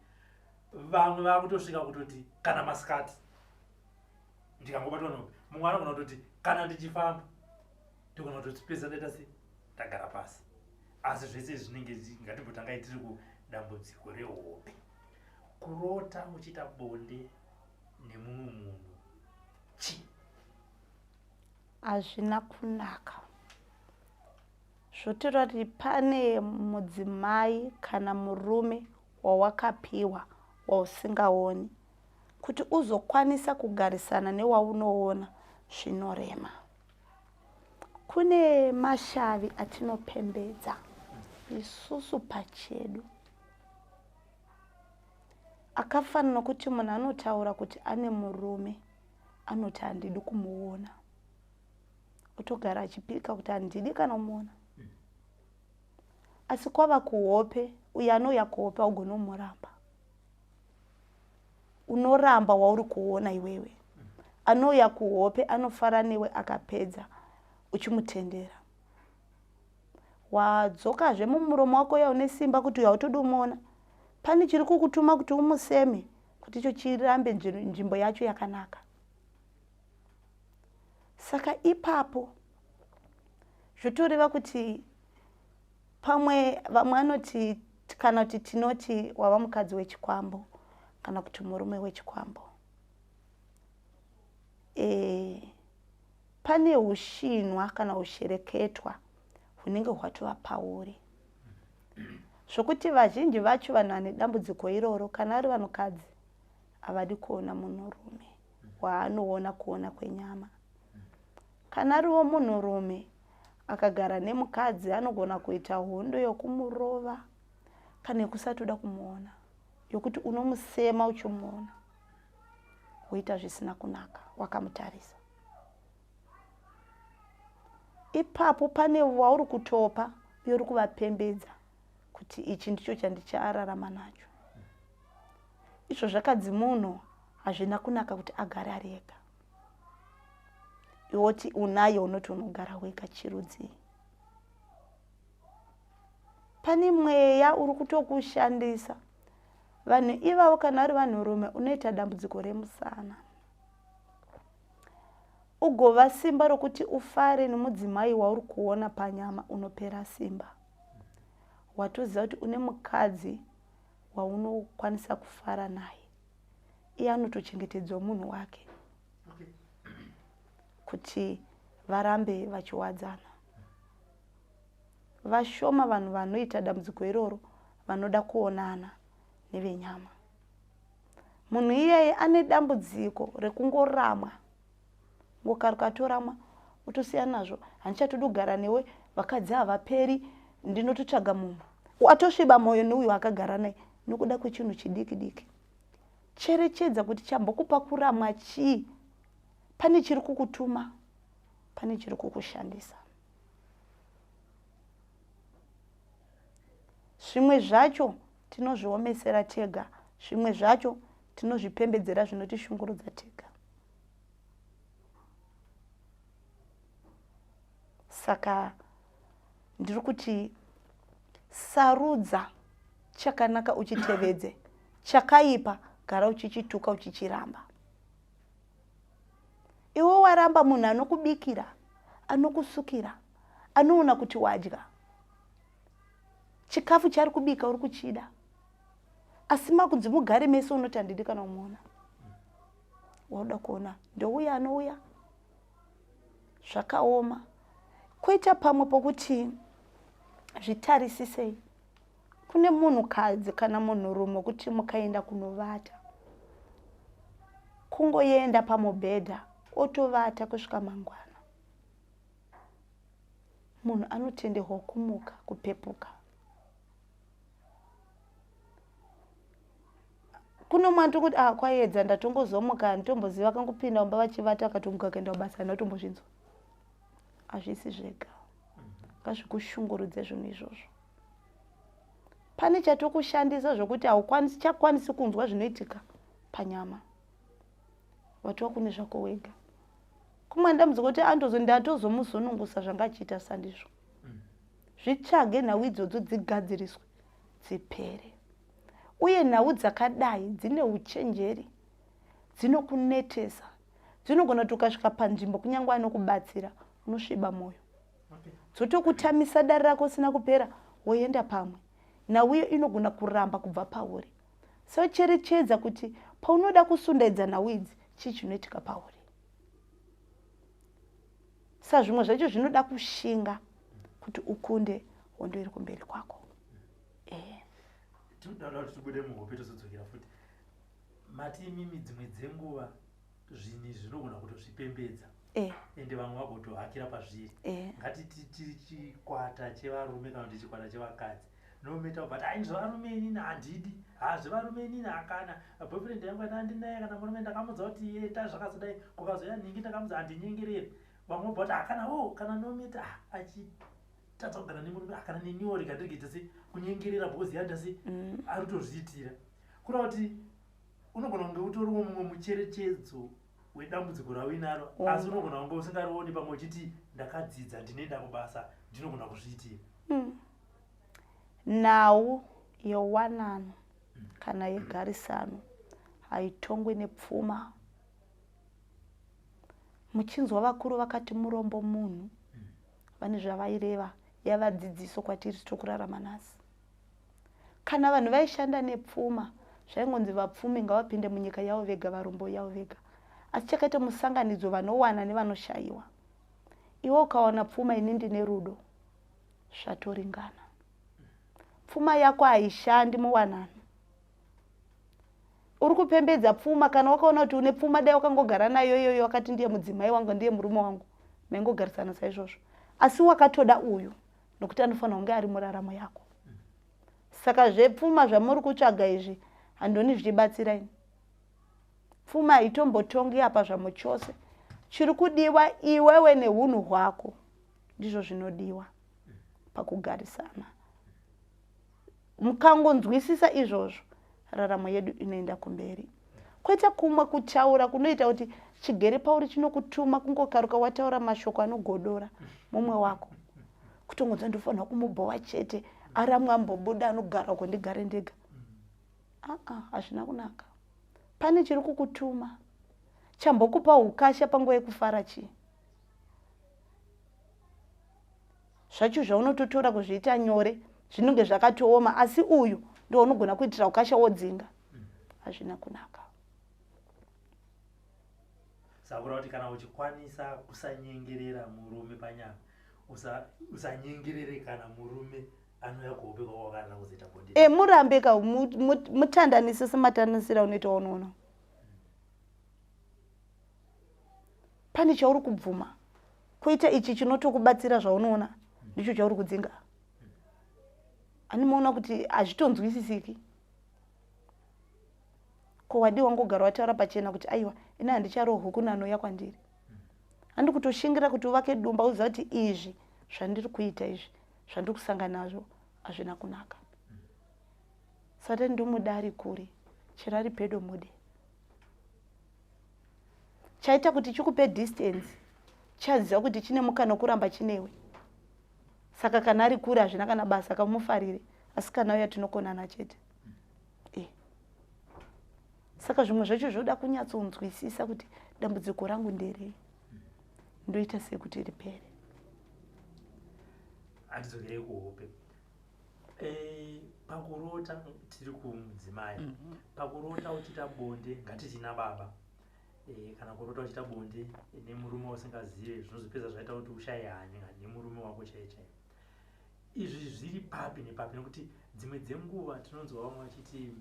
Vamwe vakutosvika kutoti kana masikati ndikangobatwa nope, mumwe anogona kutoti kana ndichifamba ndogona kutoti pesa ndaita sei ndagara pasi. Asi zvese zvinenge ngatimbotangai tiri kudambudziko rehope. Kurota uchiita bonde nemumwe munhu chi hazvina kunaka. Zvotaura kuti pane mudzimai kana murume wawakapiwa wausingaoni, kuti uzokwanisa kugarisana newaunoona zvinorema. Kune mashavi atinopembedza isusu pachedu, akafanana nokuti munhu anotaura kuti ane murume anoti handidi kumuona, otogara achipika kuti handidi kana kumuona. Asi kwava kuhope, uyo anouya kuhope augona kumuramba. Unoramba wauri kuona iwewe. Anouya kuhope anofara newe akapedza uchimutendera. Wadzokazve mumuromo wako uya une simba kuti uya utodi kumuona, pane chiri kukutuma kuti umuseme kuti icho chirambe nzvimbo yacho yakanaka. Saka ipapo zvotoreva kuti pamwe vamwe anoti kana kuti tinoti wava mukadzi wechikwambo kana kuti murume wechikwambo. Pane ushinwa kana ushereketwa hunenge hwatova pauri. Zvokuti vazhinji vacho vanhu vane dambudziko iroro kana ari vanhukadzi havadi kuona munhurume waanoona kuona kwenyama. Kana ariwo munhurume akagara nemukadzi anogona kuita hondo yokumurova kana yekusatoda kumuona, yokuti unomusema uchimuona, woita zvisina kunaka, wakamutarisa. Ipapo pane wauri kutopa uye uri kuvapembedza kuti ichi ndicho chandichaararama nacho. Izvo zvakadzi munhu hazvina kunaka kuti agare ari ega. Iwoti unayo unoti unogara wega chirudzi. Pane mweya uri kutokushandisa vanhu ivavo kana vari vanhurume unoita dambudziko remusana, ugova simba rokuti ufare nemudzimai wauri kuona panyama, unopera simba. Watoziva kuti une mukadzi waunokwanisa kufara naye, iye anotochengetedzwa munhu wake kuti varambe vachiwadzana. Vashoma vanhu vanoita dambudziko iroro vanoda kuonana nevenyama. Munhu iyeye ane dambudziko rekungoramwa, ngokatoramwa utosiya nazvo, handichatodi kugara newe, vakadzi havaperi, ndinototsvaga munhu. Watosviba mwoyo neuyu akagara naye nokuda kwechinhu chidiki diki. Cherechedza kuti chambokupa kuramwa chii, pane chiri kukutuma, pane chiri kukushandisa. Zvimwe zvacho tinozviomesera tega, zvimwe zvacho tinozvipembedzera zvinotishungurudza tega. Saka ndiri kuti sarudza chakanaka uchitevedze, chakaipa gara uchichituka uchichiramba. Iwe waramba munhu anokubikira, anokusukira, anoona kuti wadya, chikafu chari kubika uri kuchida, asi makunzi mugare mese unoti handidi kana kumuona. Wauda kuona ndouya anouya zvakaoma. Koita pamwe pokuti zvitarisisei, kune munhukadzi kana munhurume kuti mukaenda kunovata, kungoenda pamubhedha otovata kusvika mangwana, munhu anotenderwa kumuka kupepuka. Kuno mwantu kuti kwaedza ndatongozomuka, nditomboziva kangopinda mumba vachivata akatongomuka akaenda kubasa, ndatombozvinzwa. Hazvisi zvega, ngazvikushungurudze zvinhu izvozvo. Pane chatokushandisa zvokuti chakwanisi kunzwa zvinoitika panyama, watova kune zvako wega. Kumwe ndamudzoka kuti ndatozomuzonungusa zvanga achiita sandizvo. Zvitsvage nhau idzodzo dzigadziriswe dzipere. Uye nhau dzakadai dzine uchenjeri, dzinokunetesa, dzinogona kuti ukasvika panzvimbo kunyange anokubatsira unosviba mwoyo. Dzotokutamisa dare rako usina kupera, woenda pamwe. Nhau iyo inogona kuramba kubva pauri. So cherechedza kuti paunoda kusundaidza nhau idzi, chii chinoitika pauri. Sa zvimwe zvacho zvinoda kushinga kuti ukunde hondo iri kumberi kwako. Tinoda kuti tibude muhope tozodzokera futi. Mati imimi dzimwe dzenguva zvinhu zvinogona kutozvipembedza. Ende vamwe vagotohakira pazviri. Ngatiti chikwata chevarume kana kuti chikwata chevakadzi. Nometa but zvevarume inini handidi, zvevarume inini hakana, boyfriend yangu handinaye kana murume ndakamudza kuti ita zvakazodai, kukazoya nhingi ndakamudza handinyengereri. Vamwe but hakana kana nometa achitadza kugara nemurume hakana neniwo rega ndirikuita se kunyengerera because yandasi ari kutozviitira. Kureva kuti unogona kunge utoriwo mumwe mucherechedzo wedambudziko rawinaro, asi unogona kunge usingarioni pamwe uchiti ndakadzidza ndinoenda kubasa ndinogona kuzviitira. Nhau yewanano kana yegarisano haitongwe nepfuma. Muchinzwa vakuru vakati murombo munhu, vane zvavaireva yavadzidziso kwatiri tokurarama nhasi. Kana vanhu vaishanda nepfuma, zvaingonzi vapfumi ngavapinde munyika yavo vega, varombo yavo vega. Asi chakaita musanganidzo vanowana nevanoshayiwa. Iwe ukawana pfuma ini ndine rudo, zvatoringana. Pfuma yako haishandi muwanano. Uri kupembedza pfuma kana wakaona kuti une pfuma dai wakangogara nayo iyoyo wakati ndiye mudzimai wangu ndiye murume wangu, maingogarisana saizvozvo. Asi wakatoda uyu nokuti anofanira kunge ari muraramo yako. Saka zvepfuma zvamuri kutsvaga izvi handoni zvichibatsira. Pfuma haitombotongi apa zvamo chose. Chiri kudiwa iwewe neunhu hwako ndizvo zvinodiwa pakugarisana. Mukangonzwisisa izvozvo, raramo yedu inoenda kumberi. Kwete kumwe kutaura kunoita kuti chigere pauri chinokutuma kungokaruka wataura mashoko anogodora mumwe wako. Kutongodza ndofanira kumubhowa chete, aramwe ambobuda anogara uko ndigare ndega. hazvina kunaka. Pane chiri kukutuma chambokupa ukasha panguva yekufara chii? Zvacho zvaunototora kuzviita nyore zvinenge zvakatooma, asi uyu ndio unogona kuitira ukasha wodzinga. Hazvina kunaka. Sakura kuti kana uchikwanisa kusanyengerera murume panyama, usanyengerere kana murume anouya kuhopeka wakarana kuzoita bonde. Murambe ka mutandanise sematanisira unoita unoona. Pane chauri kubvuma kuita ichi chinotokubatsira zvaunoona ndicho chauri kudzinga. Ani muona kuti hazvitonzwisisiki. Ko wadiwa ngogara wataura pachena kuti aiwa ina handicharoho huku nanouya kwandiri. Handi kutoshingira kuti uvake dumba uziva kuti izvi zvandiri kuita izvi zvandiri kusangana nazvo hazvina kunaka. Saka ndimudari kuri chirari pedo mude. Chaita kuti chikupe distance chaziva kuti chine mukana kuramba chinewe. Saka kana ari kuri hazvina kana basa kamufarire, asi kana uya tinokonana chete. Saka zvimwe zvacho zvoda kunyatsonzwisisa kuti dambudziko rangu nderei, ndoita sei kuti ripere. Hatizogerei kuhope. Pakurota tiri kumudzimai. Pakurota uchita bonde ngatichina baba. Kana kurota uchita bonde nemurume usingazive zvinozopedza zvaita kuti ushaye hanya nemurume wako chaiye. Izvi zviri papi nepapi nekuti dzimwe dzenguva tinonzwa vamwe vachiti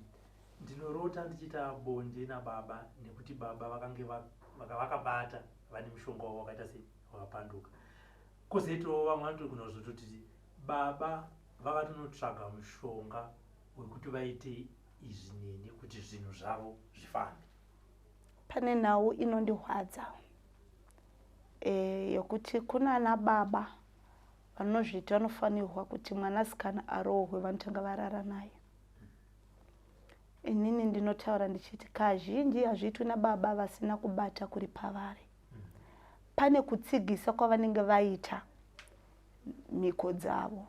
ndinorota ndichita bonde nababa nekuti baba vakange vakabata vane mushonga wavo wakaita sei wakapanduka. Kozoitawo vamwe vanotogona kuzototi baba vakatonotsvaga mushonga wekuti vaite izvi neni kuti zvinhu zvavo zvifambe. Pane nhau inondihwadza yokuti kuna na baba vanozviti vanofanirwa kuti mwanasikana arohwe vanotanga varara naye. Inini ndinotaura ndichiti kazhinji hazviitwi nababa vasina kubata kuri pavari. Pane kutsigisa kwavanenge vaita mhiko dzavo.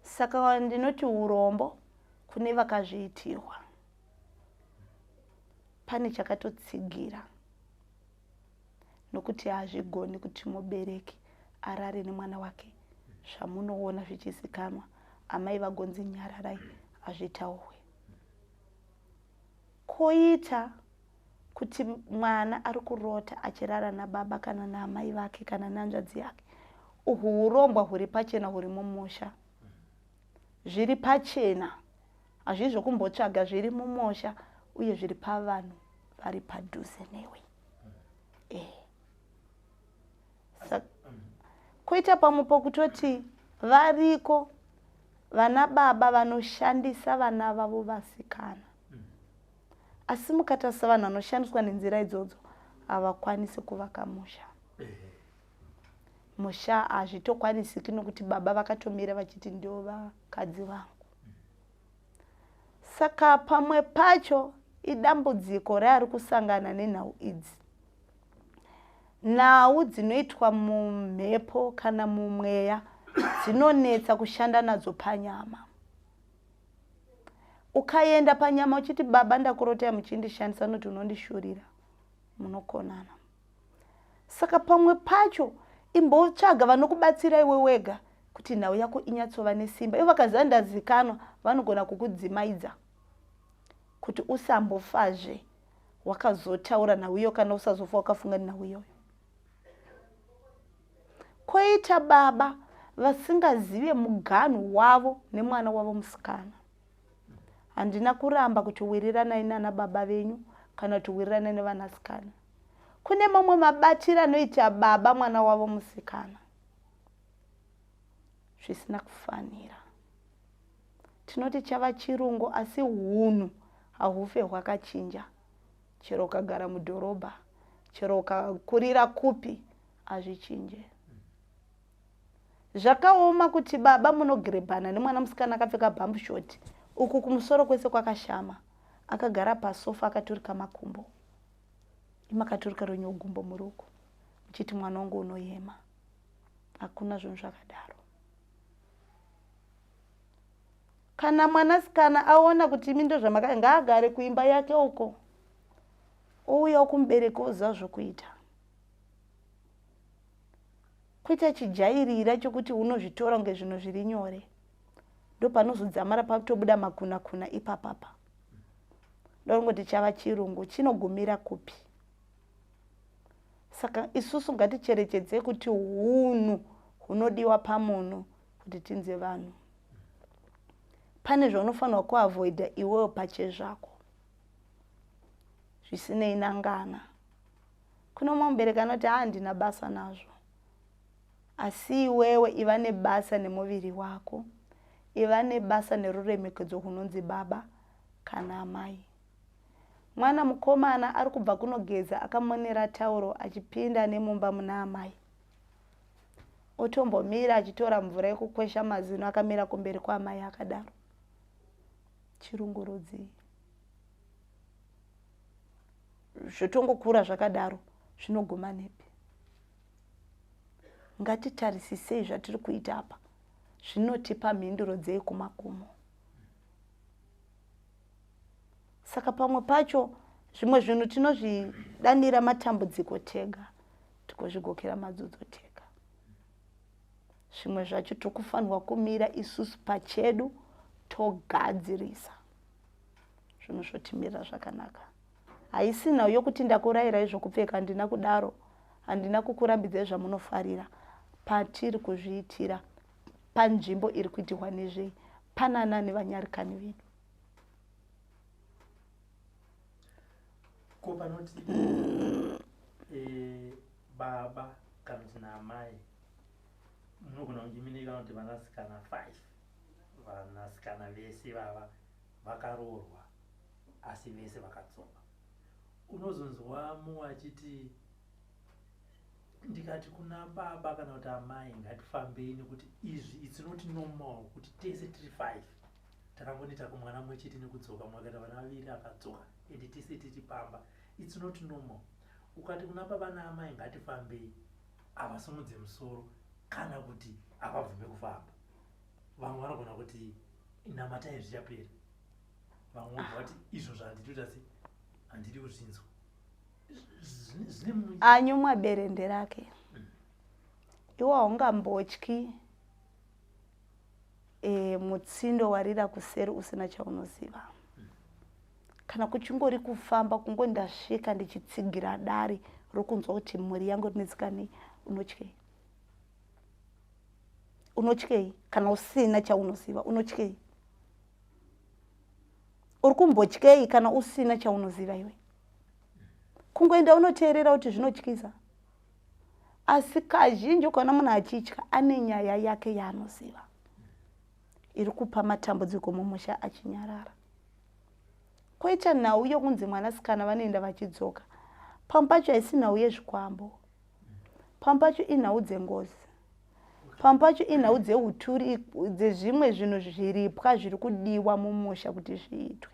Saka ndinoti urombo kune vakazviitirwa. Pane chakatotsigira nokuti hazvigoni kuti mubereki arare nemwana wake zvamunoona zvichizikanwa amai vagonzi nyararai hazvitaurwe. Koita kuti mwana ari kurota achirara nababa kana naamai vake kana nanzvadzi yake, uhwu urombwa huri pachena huri mumusha. Zviri pachena, hazvizvo kumbotsvaga zviri mumusha uye zviri pavanhu vari padhuze newe. Koita pamwe pokutoti variko vana baba vanoshandisa vana vavo vasikana. Asi mukatarisa vanhu vanoshandiswa nenzira idzodzo havakwanisi kuvaka musha. Musha hazvitokwanisiki nokuti baba vakatomira vachiti ndio vakadzi vangu. Saka pamwe pacho idambudziko raari kusangana nenhau idzi. Nhau dzinoitwa mumhepo kana mumweya dzinonetsa kushanda nadzo panyama. Ukaenda panyama uchiti baba ndakurota muchindishandisa noti unondishurira munokonana. Saka pamwe pacho imbotsvaga vanokubatsira iwe wega kuti nhau yako inyatsova nesimba. Ivo vakaziva ndazikanwa vanogona kukudzimaidza kuti usambofazve wakazotaura nhau iyo kana usazofa wakafunga nhau iyoyo. Koita baba vasingazive muganhu wavo nemwana wavo musikana. Handina kuramba kuti wiriranai nana baba venyu kana kuti wiriranai nevanasikana. Kune mamwe mabatiro anoita baba mwana wavo musikana zvisina kufanira. Tinoti chava chirungu asi hunhu hahufe hwakachinja. Chero ukagara mudhorobha, chero ukakurira kupi, hazvichinje. Zvakaoma kuti baba munogirebhana nemwana musikana akapfeka bhambu shoti. Uku kumusoro kwese kwakashama. Akagara pasofa akaturika makumbo. Imakaturika runyogumbo muruku. Uchiti mwana wangu unoyema. Hakuna zvinhu zvakadaro. kana mwanasikana aona kuti imi ndo zvamaka ngaagare kuimba yake uko, ouya kumubereki oziva zvokuita. Kuita chijairira chokuti unozvitora kunge zvinhu zviri nyore, ndo panozodzamara patobuda makuna ipapapa. Ndorongoti chava chirungu chinogumira kupi? Saka isusu ngaticherechedze kuti hunhu hunodiwa pamunhu kuti tinze vanhu. Pane zvaunofanirwa kuavoida iwewe pachezvako zvisinei nangana. Kuno mumwe mubereki anoti handina basa nazvo, asi iwewe iva nebasa nemuviri wako, iva nebasa neruremekedzo hunonzi baba kana amai. Mwana mukomana ari kubva kunogeza akamonera tauro achipinda nemumba muna amai, otombomira achitora mvura yekukwesha mazino akamira kumberi kwaamai akadaro. Chirungurudzi. Zvotongokura zvakadaro zvinoguma nepi? Ngatitarisisei zvatiri kuita apa zvinotipa mhinduro dzei kumakumo. Saka pamwe pacho zvimwe zvinhu tinozvidanira matambudziko tega, tikozvigokera madzodzo tega. Zvimwe zvacho tokufanirwa kumira isusu pachedu togadzirisa zvinhu zvotimirira zvakanaka. Haisi nhau yokuti ndakurayirai zvokupfeka, handina kudaro, handina kukurambidzai zvamunofarira. Patiri kuzviitira panzvimbo iri kuitirwa nezvei, pananani vanyarikani vedu. Ko panoti baba kana kuti naamai munogona kunge mine kana kuti vanasikana 5, vanasikana vese vava vakaroorwa asi vese vakatsoka. Unozonzwa mumwe achiti ndikati kuna baba kana kuti amai ngatifambei nekuti izvi it's not normal kuti tese tiri 5 takangonita kumwana mumwe chete nekudzoka, mwakaita vana vaviri akadzoka ende tese tichipamba. It's not normal. Ukati kuna baba naamai ngatifambei, avasimudze musoro kana kuti avabvume kufamba. Vamwe vanogona kuti namatai zvichapera, vamwe vanogona kuti izvo zvanditoita sei handidi kuzvinzwa. Anyumwa berende rake. Iwe haungambotyi mutsindo warira kuseri usina chaunoziva. Kana kuchingori kufamba kungo ndasvika ndichitsigira dari rokunzwa kuti mhuri yangu rinetsikane, unotyei? Unotyei? Kana usina chaunoziva unotyei? Uri kumbotyei kana usina chaunoziva iwe? Kungoenda unoteerera kuti zvinotyisa. Asi kazhinji ukaona munhu achitya ane nyaya yake yaanoziva iri kupa matambudziko mumusha achinyarara. Koita nhau yokunzi mwanasikana vanoenda vachidzoka, pamwe pacho haisi nhau yezvikwambo, pamwe pacho inhau dzengozi, pamwe pacho inhau dzeuturi dzezvimwe zvinhu zviripwa zviri kudiwa mumusha kuti zviitwe.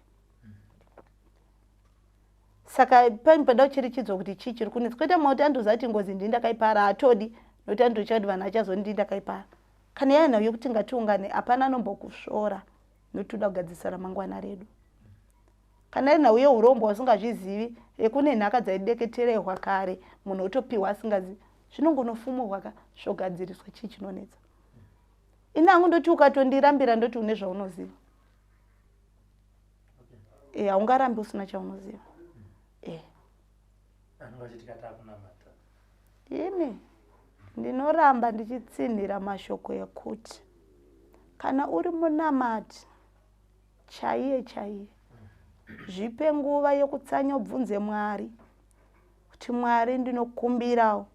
Saka panoda kucherechedzwa kuti chii chiri kunetsa. Kwete mauti andoziva kuti ngozi ndini ndakaipara, hatodi nokuti andocha kuti vanhu achazoni ndini ndakaipara. Kana yaya nhau yokuti ngatiungane, hapana anombokusvora nokuti toda kugadzirisa ramangwana redu. Kana iri nhau yeurombo usingazvizivi, kune nhaka dzaideketerehwa kare munhu otopiwa asingazivi, zvinongonofumurwa zvogadziriswa. Chii chinonetsa? Ini hangu ndoti ukatondirambira ndoti une zvaunoziva. Haungarambi usina chaunoziva. Ini ndinoramba ndichitsinhira mashoko ekuti kana uri munamati chaiye chaiye, zvipe nguva yokutsanya ubvunze Mwari kuti Mwari ndinokumbirawo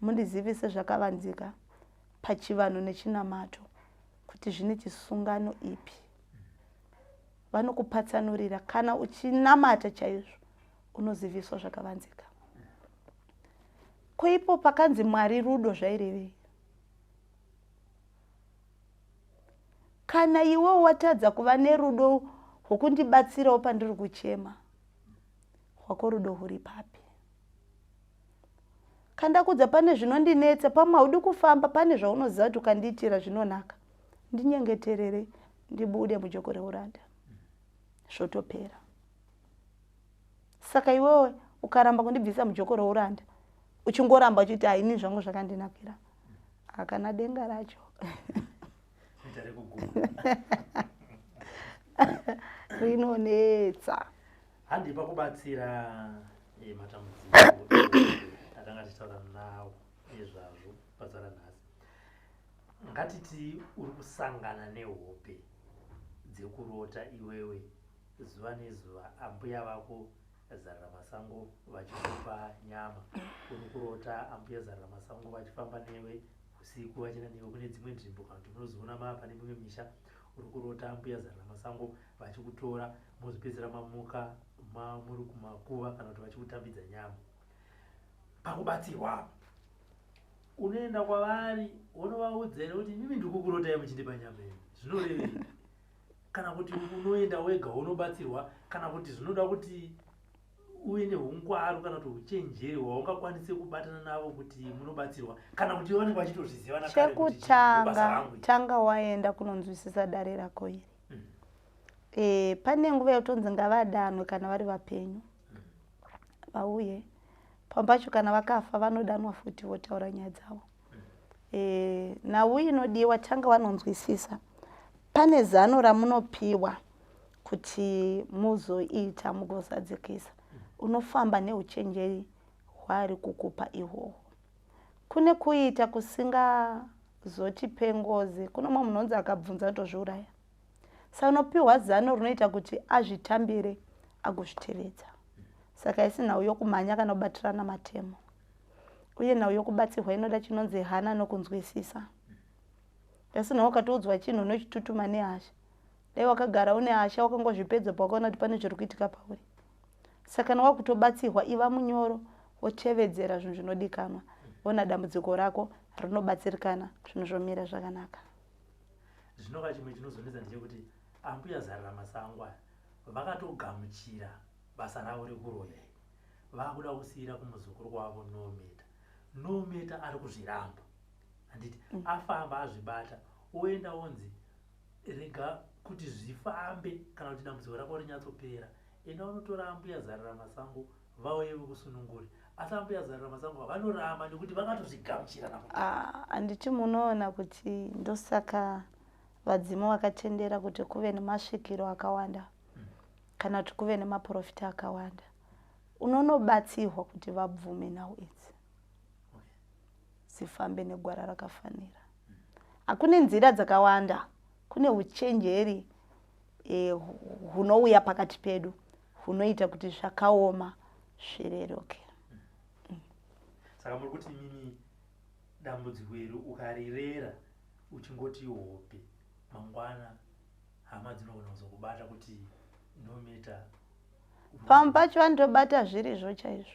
mundizivise zvakavanzika pachivanhu nechinamato kuti zvine chisungano ipi. Vanokupatsanurira kana uchinamata chaizvo unoziviswa zvakavanzika. Koipo pakanzi Mwari rudo zvairevei? Kana iwe watadza kuva nerudo rwokundibatsirawo pandiri kuchema, hwako rudo huri papi? Kandakudza pane zvinondinetsa, pamwe haudi kufamba, pane zvaunoziva kuti ukandiitira zvinonaka, ndinyengeterere ndibude mujoko reuranda zvotopera. Saka iwewe ukaramba kundibvisa mujoko reuranda uchingoramba uchiti haini zvangu zvakandinakira, hakana denga racho. Rinonetsa. Handi pakubatsira matambudziko atanga tichitaura nawo nezvazvo pazara nhasi. Ngatiti uri kusangana nehope dzekurota iwewe zuva nezuva, ambuya vako Zarira Masango vachikupa nyama, uri kurota ambuya Zarira Masango vachifamba newe usiku vachienda newe kune dzimwe nzvimbo kana kuti munozoona pane mimwe misha, uri kurota ambuya Zarira Masango vachikutora mozopedzera mamuka muri kumakuva kana kuti vachikutambidza nyama. Pakubatsirwa unoenda kwavari wonovaudza here kuti mimi ndikukurotai muchindipa nyama iyi, zvinorevei? Kana kuti unoenda wega unobatsirwa, kana kuti zvinoda kuti uye neungwaru kana kuti uchenjeri hwaungakwanise kubatana navo kuti munobatsirwa, kana kuti vanenge vachitozviziva nakare kuti basa rangu. Tanga waenda kunonzwisisa dare rako iri. Pane nguva yotonzi ngavadanwe kana vari vapenyu vauye pambacho, kana vakafa vanodanwa futi votaura nyaya dzavo. Nauyu inodiwa tanga vanonzwisisa. Pane zano ramunopiwa kuti muzoita mugozadzikisa. Unofamba neuchenjeri hwari kukupa ihwohwo. Kune kuita kusingazotipe ngozi, kuno mumwe munonzi akabvunza tozviuraya. Saka unopiwa zano rinoita kuti azvitambire agozvitevedza. Saka isi nhau yokumhanya kana kubatirana matemo. Uye nhau yokubatsirwa inoda chinonzi hana nokunzwisisa. Esi nawo ukatoudzwa chinhu unochitutuma nehasha. Dai wakagara une hasha wakangozvipedza pawakaona kuti pane zviri kuitika pauri. Saka nawa kutobatsirwa iva munyoro wotevedzera zvinhu zvinodikanwa. Ona dambudziko rako rinobatsirikana zvinhu zvomira zvakanaka. Zvinoka chimwe chinozonetsa ndechekuti ambuya Zarira Masango vakatogamuchira basa ravo rekuroya. Vakuda kusiyira kumuzukuru wavo Nometa ari kuzviramba. Handiti afamba azvibata oenda onzi rega kuti zvifambe kana kuti dambudziko rako rinyatsopera. Enda unotora ambuya Zarira Masango vauye kusunungure. Asi ambuya Zarira Masango vanoramba nekuti vakatozvigamuchira nakudaro. Handiti munoona kuti ndosaka vadzimu vakatendera kuti kuve nemasvikiro akawanda kana kuti kuve nemaprofita akawanda. Unonobatsirwa kuti vabvume nhau idzi zifambe negwara rakafanira. Hakune nzira dzakawanda, kune uchenjeri hunouya pakati pedu hunoita kuti zvakaoma zvireruke. Saka muri kuti mimi dambudziko iri ukarirera uchingoti hope, mangwana hama dzinogona kuzokubata kuti Nometa pamwe pacho vanotobata zvirizvo chaizvo.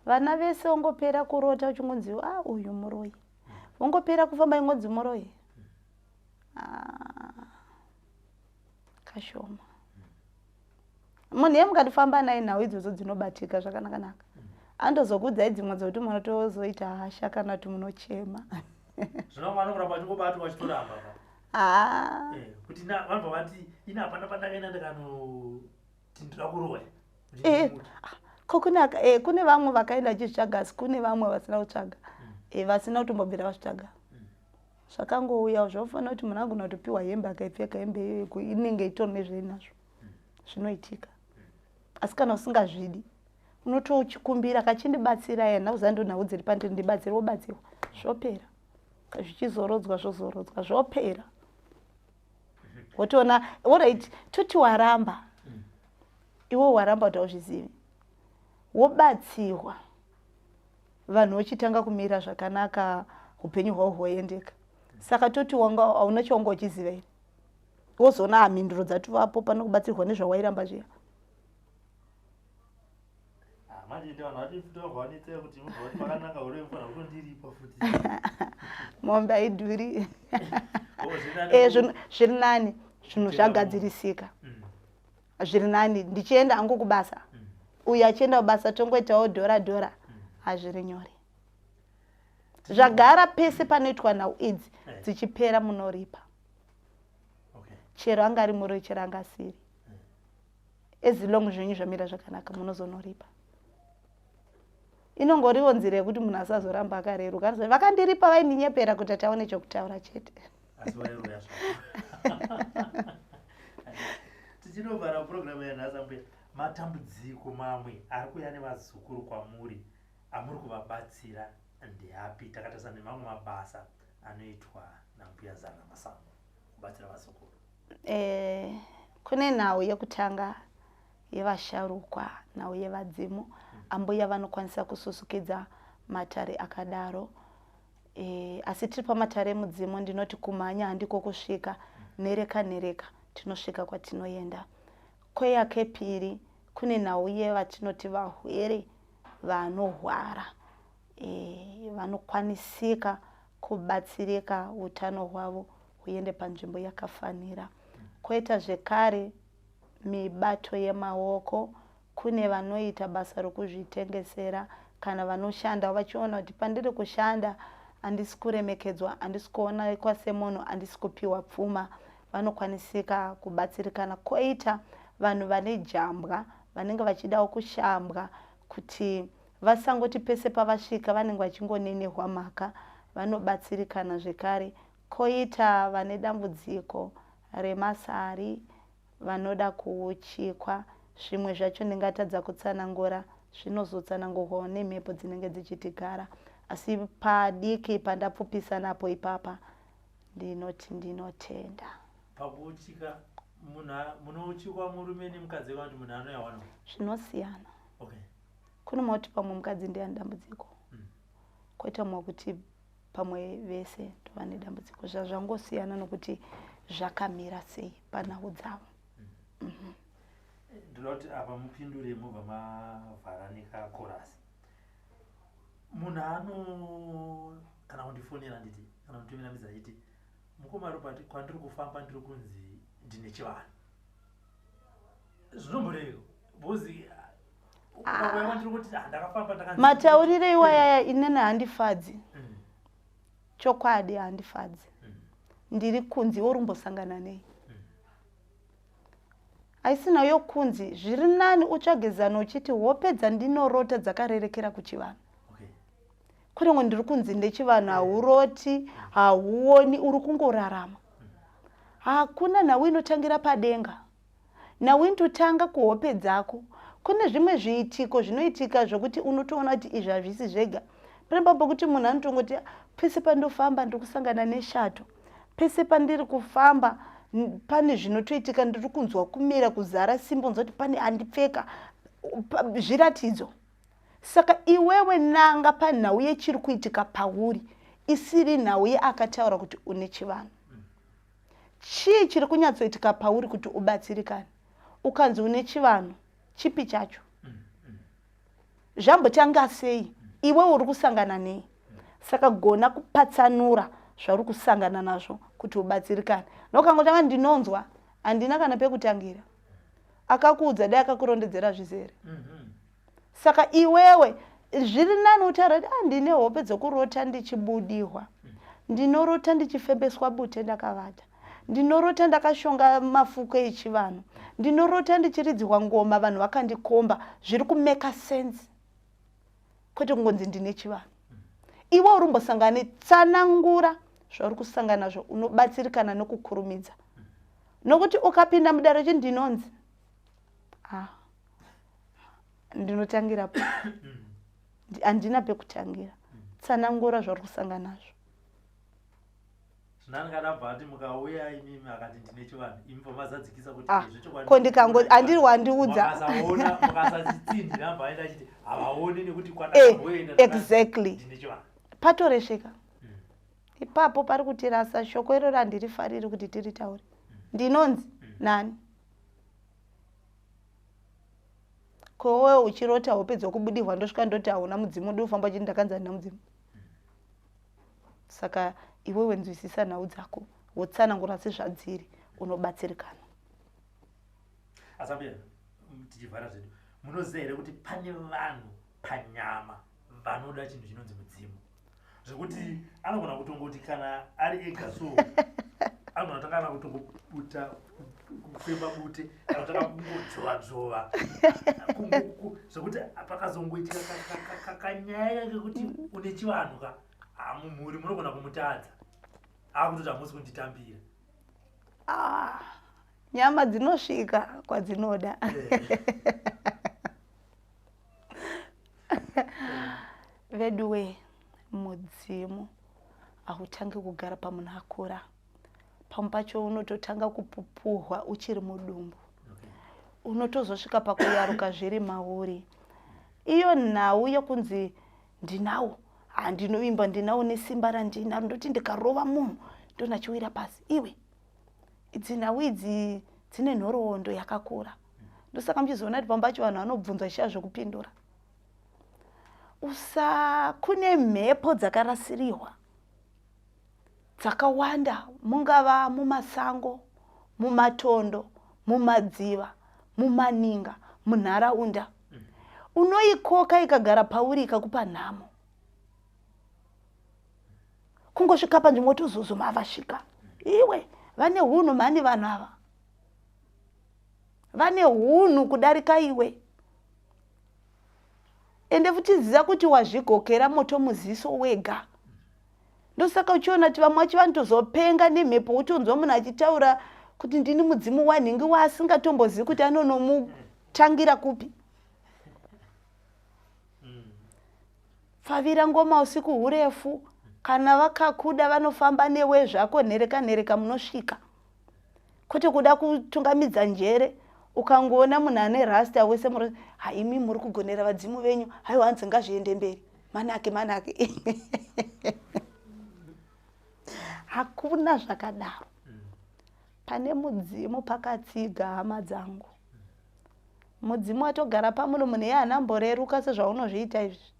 Vana vese ongopera kurota uchingonziwa uyu muroyi, ongopera kufamba ingonzi muroyi. Kashoma. Munhu yemukatofamba naye nhau idzodzo dzinobatika zvakanaka. Andozokudzai dzimwe dzokuti munotozoita hasha kana kuti munochema. Zvino mwana kuramba achingobata wachitoramba pa. Kuti vanhu vati ina hapana pandakaenda ndikanotinda kuroya. Kune vamwe vakaenda chitsvaga asi kune vamwe vasina kutsvaga. Vasina kutombobvira vasvitsvaga. Zvakangouya zvofanira kuti munhu agona kutopiwa hembe akaipfeka hembe inenge itori nezvainazvo. Zvinoitika. Asi kana usingazvidi unotouchikumbira kachindibatsira yena uzando nhau dziri pandiri ndibatsire wobatsirwa zvopera. Zvichizorodzwa zvozorodzwa zvopera. Wotoona alright tuti waramba. Iwo waramba kuti uzvizive. Wobatsirwa. Vanhu vachitanga kumira zvakanaka upenyu hwavo hwoendeka. Saka toti wanga hauna chawanga uchiziva here. Wozoona mhinduro dzatovapo pano kubatsirwa nezvawairamba zviya. Manje ndio vanhu vati kuti munhu wati makanaka uri mfana kutondiripa futi. Mombe haidhuri. Zviri nani zvinhu zvagadzirisika. Zviri nani ndichienda hangu kubasa. Uyu achienda kubasa tongoitawo dhora. Hazviri nyore. Zvagara pese panoitwa nhau idzi dzichipera munoripa. chero anga ari muri chero anga asiri as long zvenyu zvamira zvakanaka munozonoripa. Inongoriwo nzira yekuti munhu asazoramba akareruka vakandiripa vaindinyepera kuti ataone chokutaura chete. Tichinovhara purogiramu yanhasi ambuya, matambudziko mamwe ari kuuya nevazukuru kwamuri amuri kuvabatsira ndeapi? Takatarisa nemamwe mabasa anoitwa nambuya Zana Masango kubatsira vazukuru. Kune nhau yekutanga yevasharukwa, nhau yevadzimu, ambuya vanokwanisa kususukidza matare akadaro. Asi tiri pamatare emudzimu ndinoti kumhanya handiko kusvika, nereka nereka tinosvika kwatinoenda. Kweya kepiri kune nhau yevatinoti vahwere vanorwara, vanokwanisika kubatsirika utano hwavo huende panzvimbo yakafanira. Koita zvekare mibato yemaoko, kune vanoita basa rokuzvitengesera kana vanoshanda vachiona kuti pandiri kushanda handisi kuremekedzwa, handisi kuonekwa semunhu, handisi kupiwa pfuma, vanokwanisika kubatsirikana. Koita vanhu vane jambwa vanenge vachidawo kushambwa kuti vasangoti pese pavasvika vanenge vachingonenehwa mhaka, vanobatsirikana zvekare. Koita vane dambudziko remasari, vanoda kuchikwa, zvimwe zvacho ndingatadza kutsanangura, zvinozotsanangurwawo nemhepo dzinenge dzichitigara. Asi padiki pandapfupisa napo ipapa ndinoti ndinotenda. Pakuchika munochikwa murume nemukadzi kuti munhu anoyawana? Zvinosiyana. Okay. Kune mauti pamwe mukadzi ndiye ane dambudziko, koita mumwe kuti pamwe vese tovane dambudziko. Zvazvangosiyana nokuti zvakamira sei panhau dzavo. Ndinoti apa mupindure mubva mavhara nekakorasi. Munhu kana kundifonera nditi kana kutumira midza iti mukomaro pati kwandiri kufamba ndiri kunzi ndine chivanhu. Zvinomboreveko bozi ukauya ndiri kuti ndakafamba ndakanzi mataurire iwaya inene handifadzi. Chokwadi handifadzi. Ndiri kunzi worumbosangana nei? Aisina yokunzi zviri nani utsvagezano uchiti wopedza ndinorota dzakarerekera kuchivanhu. Kune mwe ndiri kunzi ndechivanhu hauroti, hauoni, uri kungorarama. Hakuna nhau inotangira padenga. Nhau inotanga kuhope dzako. Kune zvimwe zviitiko zvinoitika zvokuti unotoona kuti izvi hazvisi zvega. Pamba pokuti munhu anotongoti pese pandofamba ndiri kusangana neshato. Pese pandiri kufamba pane zvinotoitika, ndiri kunzwa kumera kuzara simbo nzoti pane handipfeka zviratidzo. Saka iwewe nanga panhau yechiri kuitika pauri isiri nhau yeakataura kuti une chivanhu. Chii chiri kunyatsoitika pauri kuti ubatsirikane? Ukanzi une chivanhu, chipi chacho? Zvambotanga sei? Iwe uri kusangana nei? Saka gona kupatsanura zvauri kusangana nazvo kuti ubatsirikane. Nokangotanga ndinonzwa, handina kana pekutangira. Akakuudza dai akakurondedzera zvizere. Saka iwewe zviri nani utaura kuti ndine hope dzokurota ndichibudirwa. Ndinorota ndichifembeswa bute ndakavata. Ndinorota ndakashonga mafuko echivanhu. Ndinorota ndichiridzwa ngoma vanhu vakandikomba, zviri kumeka sense. Kwete kungonzi ndine chivanhu. Iwe urumbosangana tsanangura zvauri kusangana nazvo, unobatsirikana nokukurumidza. Nokuti ukapinda mudare ndinonzi ndinotangira po. Handina pekutangira. Tsanangura zvauri kusangana nazvo. Zvinangana mukauya imimi akati ndine chivanhu, imi pamazadzikisa kuti ko ndikango handiri wandiudza. Mukasachitsindi namba aenda achiti havaoni nekuti kwandakaenda exactly. ndine chivanhu. Patoresheka. Ipapo pari kutirasa shoko iroro handirifariri kuti tiritaure. Ndinonzi nani? Ko wewe uchirota hope dzokubudirwa ndosvika ndoti hauna mudzimu ndofamba chiti ndakanzi handina mudzimu. Saka iwewe nzwisisa nhau dzako, wotsanangura sezvadziri, unobatsirikana. Asambia tichivhara zvedu, munoziva here kuti pane vanhu panyama vanoda chinhu chinonzi mudzimu, zvekuti anogona kutongoti kana ari ega so anotangana kutongobuta kufema bute anotanga kungodzova zvekuti pakazongoitika kanyaya kekuti une chivanhu ka mumhuri munogona kumutadza akutoti hamusi kunditambira. Nyama dzinosvika kwadzinoda. Veduwe, mudzimu hautangi kugara pamunhu akura. Pamwe pacho unototanga kupupuhwa uchiri mudumbu. Unotozosvika pakuyaruka zviri mauri. Iyo nhau yokunzi ndinawo, ndinoimba ndinawo nesimba randinaro, ndoti ndikarova munhu ndonachiwira pasi. Iwe idzi nhau idzi dzine nhoroondo yakakura. Ndosaka muchizoona kuti pamwe pacho vanhu vanobvunzwa zviya zvokupindura. Kune mhepo dzakarasirirwa dzakawanda, mungava mumasango, mumatondo, mumadziva, mumaninga, munharaunda. Unoikoka ikagara pauri ikakupa nhamo. Kungosvika panzvimbo tozozoma vasvika. Iwe vane hunhu mani vanhu ava. Vane hunhu kudarika iwe. Ende fuchiziva kuti wazvigokera moto muziso wega. Ndosaka uchiona kuti vamwe vacho vanotozopenga nemhepo, utonzwa munhu achitaura kuti ndini mudzimu wanhingi waasingatombozivi kuti anonomutangira kupi. Pfavira ngoma usiku hurefu, kana vakakuda vanofamba newe zvako nhereka munosvika. Kwete kuda kutungamidza njere, ukangoona munhu ane rasta wese haimi muri kugonera vadzimu venyu, haiwa hanzi ngazviende mberi. Manake. Hakuna zvakadaro. Pane mudzimu pakatsiga hama dzangu. Mudzimu atogara pamunhu munhu anamboreruka sezvaunozviita izvi.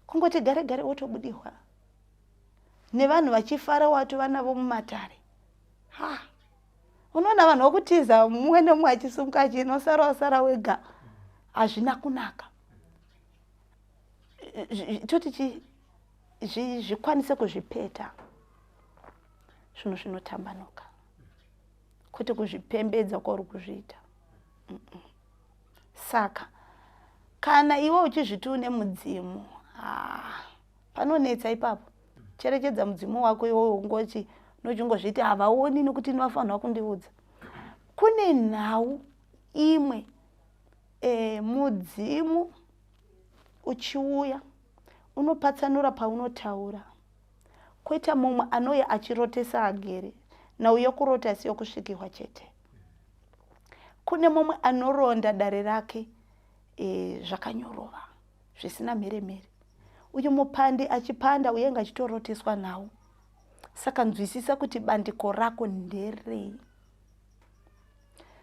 Kungoti gare wotobudirwa. Nevanhu vachifara watu vanavo mumatare. Unoona vanhu vokutiza mumwe nemumwe achisumuka achinosara wega. Hazvina kunaka. Toti zvikwanise kuzvipeta. Zvinhu zvinotambanuka. Kwete kuzvipembedza kwauri kuzviita. Saka kana iwe uchizviti une mudzimu, panonetsa ipapo. Cherechedza mudzimu wako iwe ungoti nochingozviti havaoni nokuti nofanirwa kundiudza. Kune nhau imwe mudzimu uchiuya unopatsanura paunotaura. Koita mumwe anouya achirotesa agere. Nhau yokurota si yokusvikirwa chete. Kune mumwe anoronda dare rake zvakanyorova zvisina mheremhere. Uyu mupandi achipanda uyenga achitoroteswa nhau. Saka nzwisisa kuti bandiko rako nderei.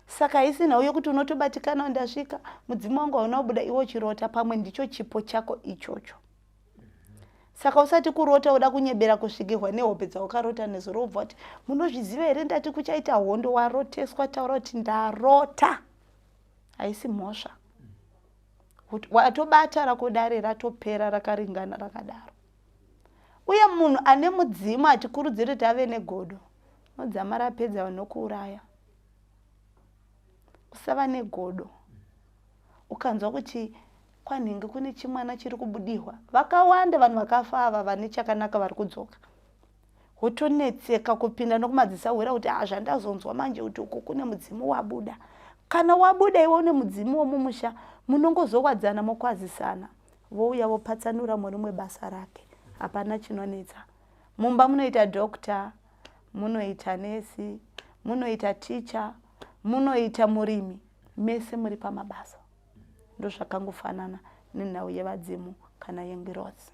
Saka haisi nhau yokuti unotobatikana ndasvika mudzimu wangu unobuda iwe uchirota, pamwe ndicho chipo chako ichocho. Saka usati kurota uda kunyebera kusvikirwa nehope dzaukarota nezuro ubva kuti munozviziva here ndati kuchaita hondo waroteswa taura kuti ndarota. Haisi mhosva. Watobata rako dare ratopera rakaringana rakadaro. Uye munhu ane mudzimu atikurudziri kuti ave negodo. Nodzama rapedza nokuuraya. Usava negodo. Ukanzwa kuti kwanhingi kune chimwana chiri kubudirwa. Vakawanda vanhu vakafa ava vane chakanaka vari kudzoka. Wotonetseka kupinda nokumadzisa wera kuti zvandazonzwa manje kuti uku kune mudzimu wabuda. Kana wabuda iwe une mudzimu womumusha, munongozowadzana mokwazisana. Vouya vopatsanura mumwe basa rake. Hapana chinonetsa. Mumba munoita dokta, munoita nesi, munoita ticha, munoita murimi. Mese muri pamabasa. Ndozvakangofanana nenhau yevadzimu kana yengirozi.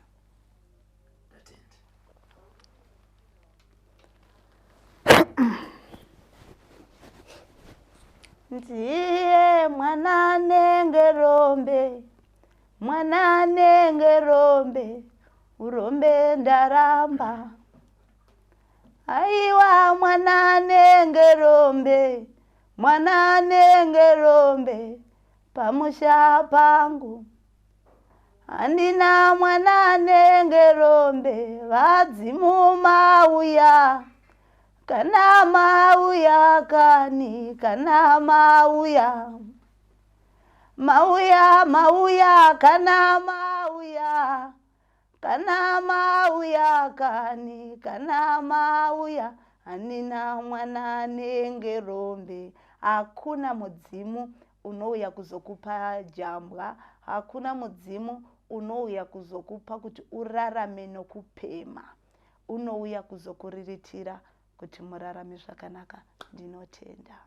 Ndiye mwana nengerombe, mwana nengerombe, urombe ndaramba. Aiwa mwana nengerombe, mwana nengerombe, pamusha pangu. Handina mwana nengerombe, vadzimu mauya, kana mauya kani, kana mauya. Mauya, mauya, kana mauya. Kana mauya kani, kana mauya. Hanina mwana nenge rombe. Hakuna mudzimu unouya kuzokupa jambwa. Hakuna mudzimu unouya kuzokupa kuti urarame nokupema. Unouya kuzokuriritira kuti murarame zvakanaka. Ndinotenda.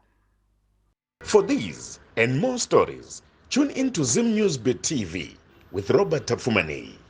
For these and more stories, tune into Zim News Bit TV with Robert Tafumani.